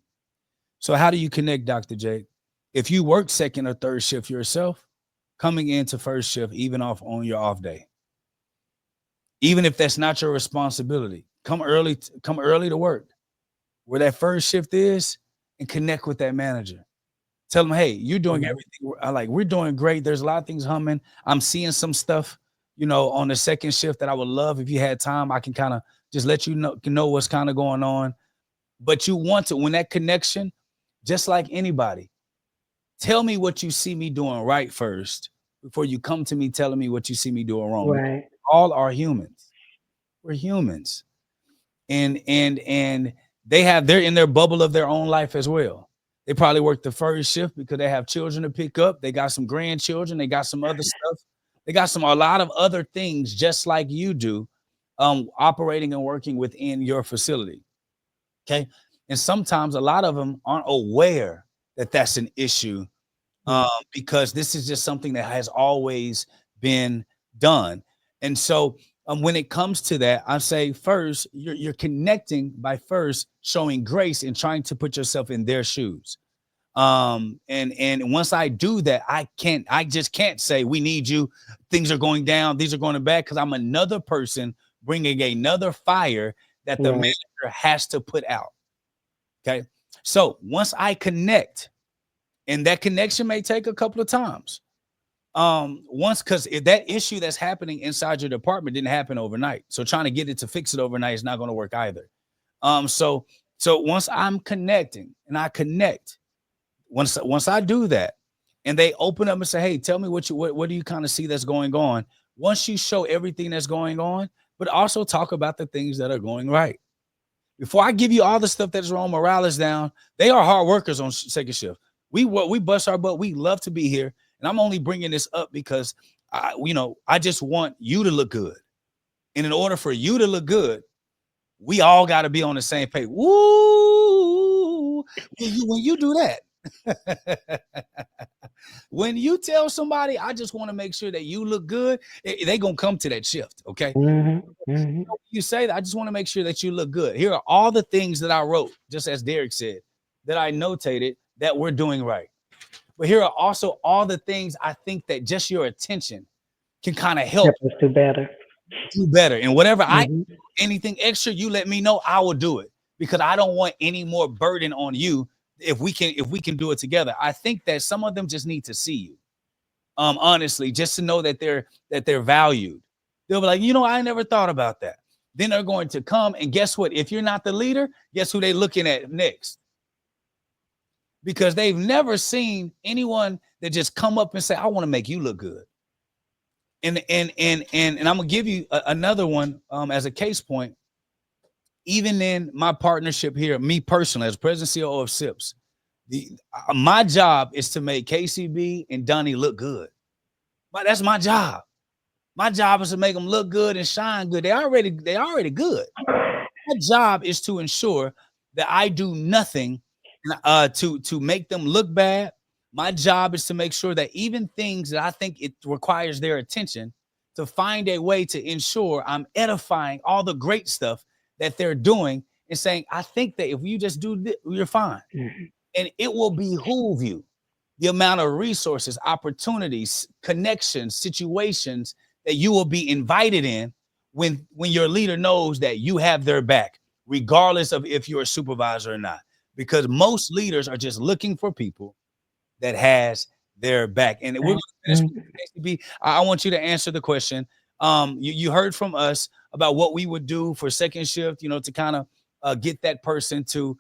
So how do you connect, Dr. Jake? If you work second or third shift yourself, coming into first shift, even off on your off day, even if that's not your responsibility, come early to work where that first shift is and connect with that manager. Tell them, hey, you're doing everything. We're doing great. There's a lot of things humming. I'm seeing some stuff, on the second shift that I would love, if you had time, I can kind of just let you know what's kind of going on. But you want to, when that connection, just like anybody, tell me what you see me doing right first before you come to me telling me what you see me doing wrong. Right. All are humans. We're humans. And they're in their bubble of their own life as well. They probably work the first shift because they have children to pick up. They got some grandchildren. They got some other stuff. They got a lot of other things just like you do, operating and working within your facility. Okay. And sometimes a lot of them aren't aware that that's an issue, because this is just something that has always been done. And so when it comes to that, I say first, you're connecting by first showing grace and trying to put yourself in their shoes. And once I do that, I just can't say we need you. Things are going down. These are going bad, because I'm another person bringing another fire that the manager has to put out. Okay. So once I connect, and that connection may take a couple of times. Because if that issue that's happening inside your department didn't happen overnight, so trying to get it to fix it overnight is not going to work either. So once I'm connecting and I connect, once I do that, and they open up and say, hey, tell me what do you kind of see that's going on? Once you show everything that's going on, but also talk about the things that are going right. Before I give you all the stuff that's wrong, morale is down. They are hard workers on second shift. We bust our butt. We love to be here. And I'm only bringing this up because I just want you to look good. And in order for you to look good, we all got to be on the same page. Woo! When you do that, when you tell somebody, I just want to make sure that you look good, they gonna come to that shift. Okay. You say that I just want to make sure that you look good. Here are all the things that I wrote, just as Derrick said, that I notated that we're doing right. But here are also all the things I think that just your attention can kind of help us do better. And whatever anything extra, you let me know, I will do it, because I don't want any more burden on you. If we can do it together. I think that some of them just need to see you. Honestly, just to know that they're valued. They'll be like, I never thought about that. Then they're going to come, and guess what? If you're not the leader, guess who they're looking at next? Because they've never seen anyone that just come up and say, I want to make you look good. And I'm gonna give you another one as a case point. Even in my partnership here, me personally, as president CEO of SIPS, my job is to make KCB and Donnie look good. But that's my job. My job is to make them look good and shine good. They already good. My job is to ensure that I do nothing to make them look bad. My job is to make sure that even things that I think it requires their attention, to find a way to ensure I'm edifying all the great stuff that they're doing and saying, I think that if you just do this, you're fine. And it will behoove you the amount of resources, opportunities, connections, situations that you will be invited in when your leader knows that you have their back, regardless of if you're a supervisor or not. Because most leaders are just looking for people that has their back. And we're going to finish. I want you to answer the question. You heard from us about what we would do for second shift, to kind of get that person to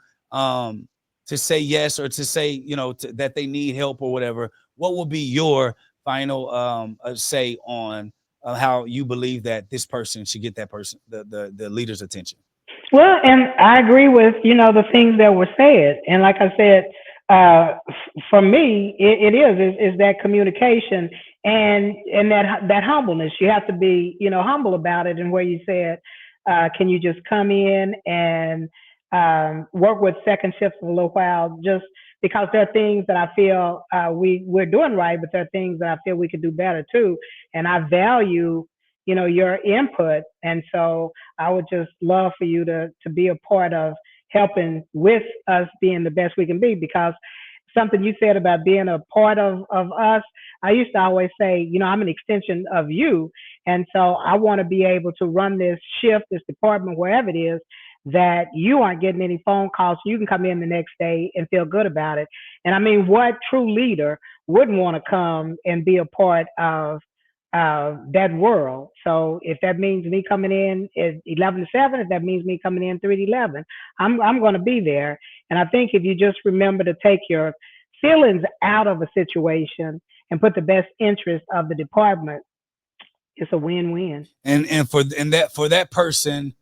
say yes, or to say, that they need help or whatever. What will be your final say on how you believe that this person should get that person, the leader's attention? Well, and I agree with, the things that were said. And like I said, for me, it is that communication and that humbleness. You have to be, humble about it. And where you said, can you just come in and work with second shift for a little while, just because there are things that I feel we're doing right, but there are things that I feel we could do better too. And I value, your input. And so I would just love for you to be a part of helping with us being the best we can be, because something you said about being a part of us, I used to always say, I'm an extension of you. And so I want to be able to run this shift, this department, wherever it is, that you aren't getting any phone calls. So you can come in the next day and feel good about it. And I mean, what true leader wouldn't want to come and be a part of that world? So if that means me coming in at 11 to 7, if that means me coming in 3 to 11, I'm going to be there. And I think if you just remember to take your feelings out of a situation and put the best interest of the department, it's a win-win. And for that person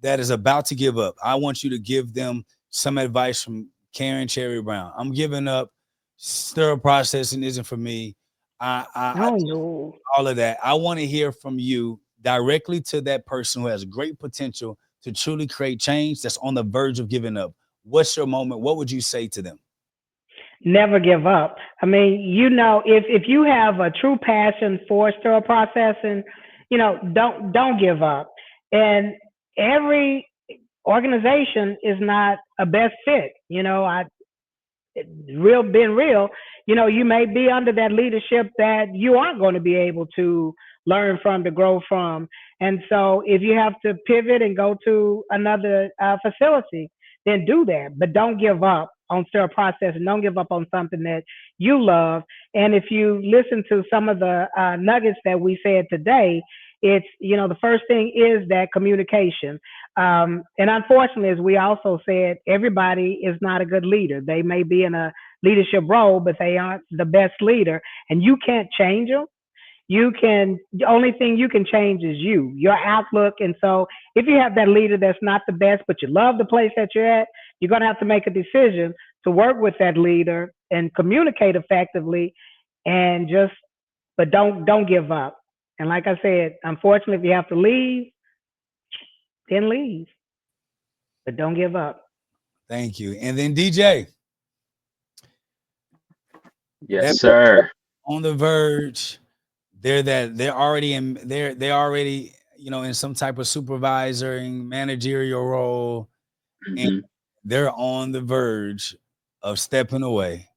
that is about to give up, I want you to give them some advice from Karen Cherry Brown. I'm giving up. Sterile processing isn't for me. I know all of that. I want to hear from you directly to that person who has great potential to truly create change, that's on the verge of giving up. What's your moment? What would you say to them? Never give up. I mean, if you have a true passion for sterile processing, don't give up. And every organization is not a best fit. Being real, you may be under that leadership that you aren't going to be able to learn from, to grow from. And so if you have to pivot and go to another facility, then do that. But don't give up on sterile processing. Don't give up on something that you love. And if you listen to some of the nuggets that we said today, it's, the first thing is that communication. And unfortunately, as we also said, everybody is not a good leader. They may be in a leadership role, but they aren't the best leader. And you can't change them. The only thing you can change is your outlook. And so if you have that leader that's not the best, but you love the place that you're at, you're going to have to make a decision to work with that leader and communicate effectively and but don't give up. And like I said, unfortunately, if you have to leave, then leave, but don't give up. Thank you. And then DJ, Yes, that sir. on the verge, they're already in some type of supervisory managerial role, and Mhm. they're on the verge of stepping away,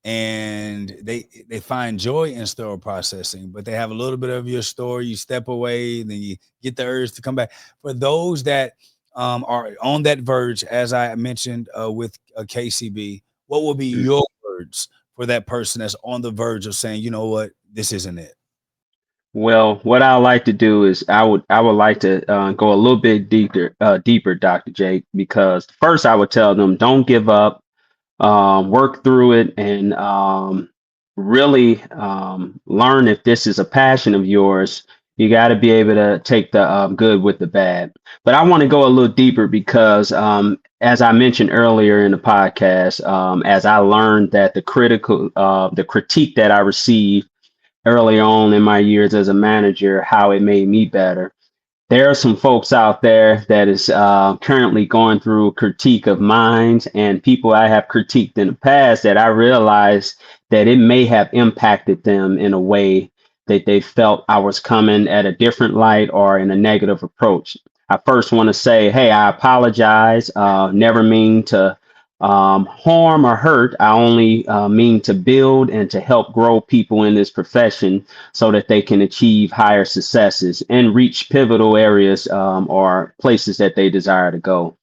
and they find joy in sterile processing, but they have a little bit of your story. You step away, then you get the urge to come back. For those that are on that verge, as I mentioned with KCB, what will be Mhm. your words for that person that's on the verge of saying, you know what, this isn't it? Well, what I like to do is I would like to go a little bit deeper, Dr. Jake, because first I would tell them don't give up, work through it, and really learn if this is a passion of yours. You got to be able to take the good with the bad. But I want to go a little deeper because, as I mentioned earlier in the podcast, as I learned that the critique that I received early on in my years as a manager, how it made me better. There are some folks out there that is currently going through critique of minds and people I have critiqued in the past that I realized that it may have impacted them in a way that they felt I was coming at a different light or in a negative approach. I first want to say, hey, I apologize. Never mean to harm or hurt. I only mean to build and to help grow people in this profession so that they can achieve higher successes and reach pivotal areas or places that they desire to go.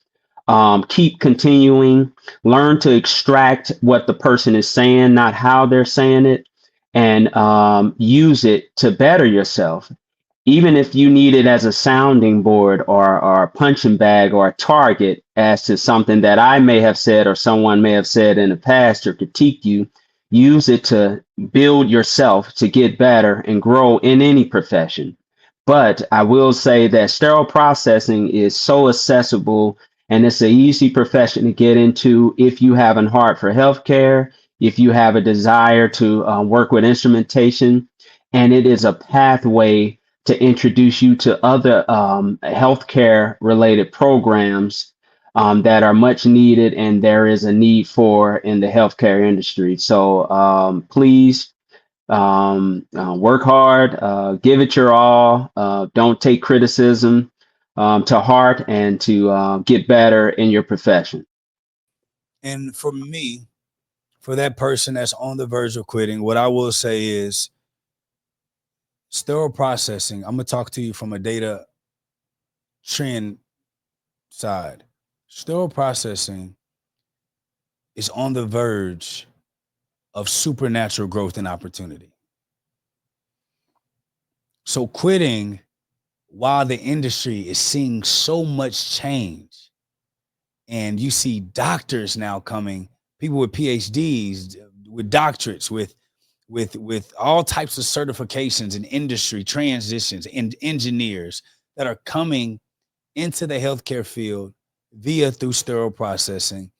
Keep continuing, learn to extract what the person is saying, not how they're saying it, and use it to better yourself. Even if you need it as a sounding board or a punching bag or a target as to something that I may have said or someone may have said in the past or critique you, use it to build yourself to get better and grow in any profession. But I will say that sterile processing is so accessible and it's an easy profession to get into if you have a heart for healthcare, if you have a desire to work with instrumentation, and it is a pathway to introduce you to other healthcare related programs that are much needed and there is a need for in the healthcare industry. So please work hard, give it your all, don't take criticism to heart, and to get better in your profession. And for me, for that person that's on the verge of quitting, what I will say is sterile processing. I'm gonna talk to you from a data trend side. Sterile processing is on the verge of supernatural growth and opportunity. So quitting while the industry is seeing so much change, and you see doctors now coming, people with PhDs, with doctorates, with all types of certifications and industry transitions, and engineers that are coming into the healthcare field through sterile processing.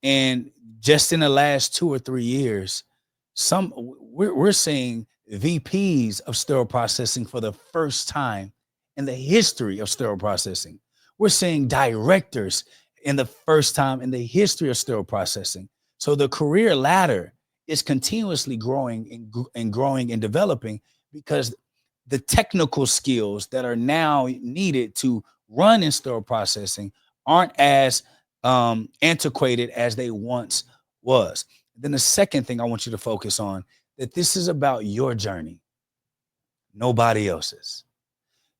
And just in the last 2 or 3 years, we're seeing VPs of sterile processing for the first time in the history of sterile processing. We're seeing directors in the first time in the history of sterile processing. So the career ladder is continuously growing and growing and developing because the technical skills that are now needed to run in sterile processing aren't as antiquated as they once was. Then the second thing I want you to focus on, that this is about your journey, nobody else's.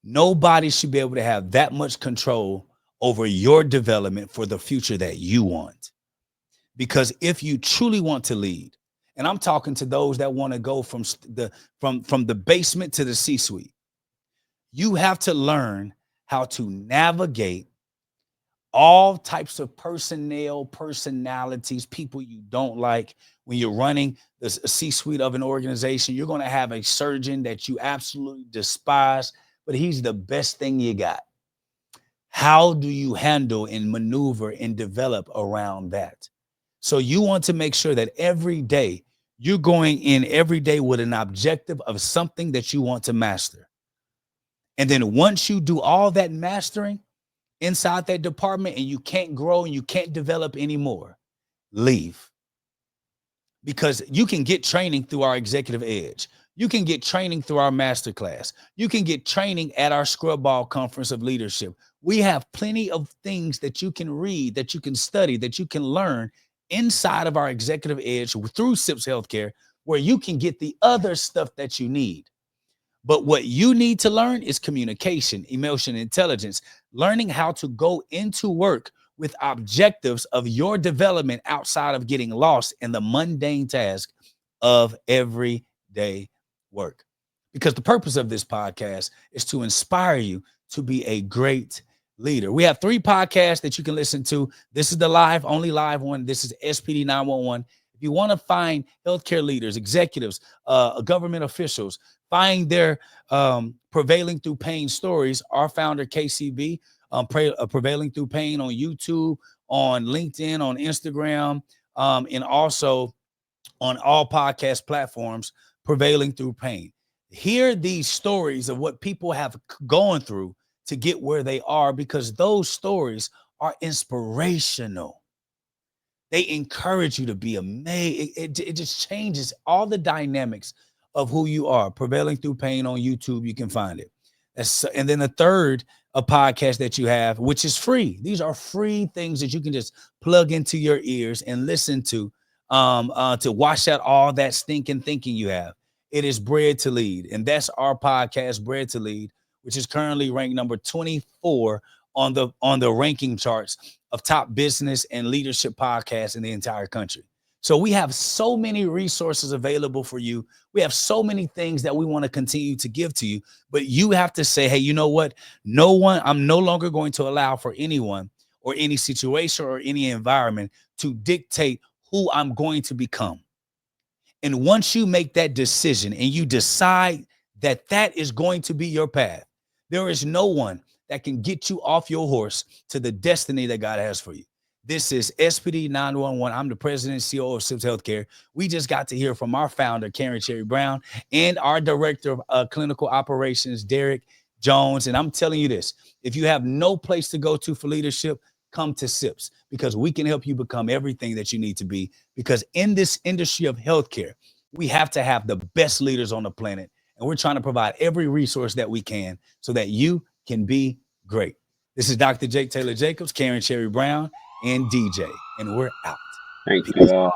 Nobody should be able to have that much control over your development for the future that you want. Because if you truly want to lead, and I'm talking to those that want to go from the basement to the C-suite, you have to learn how to navigate all types of personnel, personalities, people you don't like. When you're running the C-suite of an organization, you're going to have a surgeon that you absolutely despise, but he's the best thing you got. How do you handle and maneuver and develop around that? So you want to make sure that every day You're going in every day with an objective of something that you want to master. And then once you do all that mastering inside that department and you can't grow and you can't develop anymore, leave. Because you can get training through our executive edge. You can get training through our masterclass. You can get training at our Scrub Ball Conference of Leadership. We have plenty of things that you can read, that you can study, that you can learn inside of our executive edge through SIPS Healthcare, where you can get the other stuff that you need. But what you need to learn is communication, emotion, intelligence, learning how to go into work with objectives of your development outside of getting lost in the mundane task of everyday work. Because the purpose of this podcast is to inspire you to be a great leader. We have 3 podcasts that you can listen to. This is the only live one. This is SPD 911. If you want to find healthcare leaders, executives, government officials, find their prevailing through pain stories, our founder, KCB, prevailing through pain on YouTube, on LinkedIn, on Instagram, and also on all podcast platforms, prevailing through pain. Hear these stories of what people have gone through to get where they are, because those stories are inspirational. They encourage you to be amazing. It just changes all the dynamics of who you are. Prevailing Through Pain on YouTube, you can find it. And then the third podcast that you have, which is free. These are free things that you can just plug into your ears and listen to wash out all that stinking thinking you have. It is Bred to Lead. And that's our podcast, Bred to Lead, which is currently ranked number 24 on the ranking charts of top business and leadership podcasts in the entire country. So we have so many resources available for you. We have so many things that we want to continue to give to you, but you have to say, hey, you know what? I'm no longer going to allow for anyone or any situation or any environment to dictate who I'm going to become. And once you make that decision and you decide that that is going to be your path, there is no one that can get you off your horse to the destiny that God has for you. This is SPD 911. I'm the president and COO of SIPS Healthcare. We just got to hear from our founder, Karen Cherry Brown, and our director of clinical operations, Derrick Jones. And I'm telling you this, if you have no place to go to for leadership, come to SIPS, because we can help you become everything that you need to be. Because in this industry of healthcare, we have to have the best leaders on the planet. And we're trying to provide every resource that we can so that you can be great. This is Dr. Jake Taylor Jacobs, Karen Cherry Brown, and DJ, and we're out. Thank you all.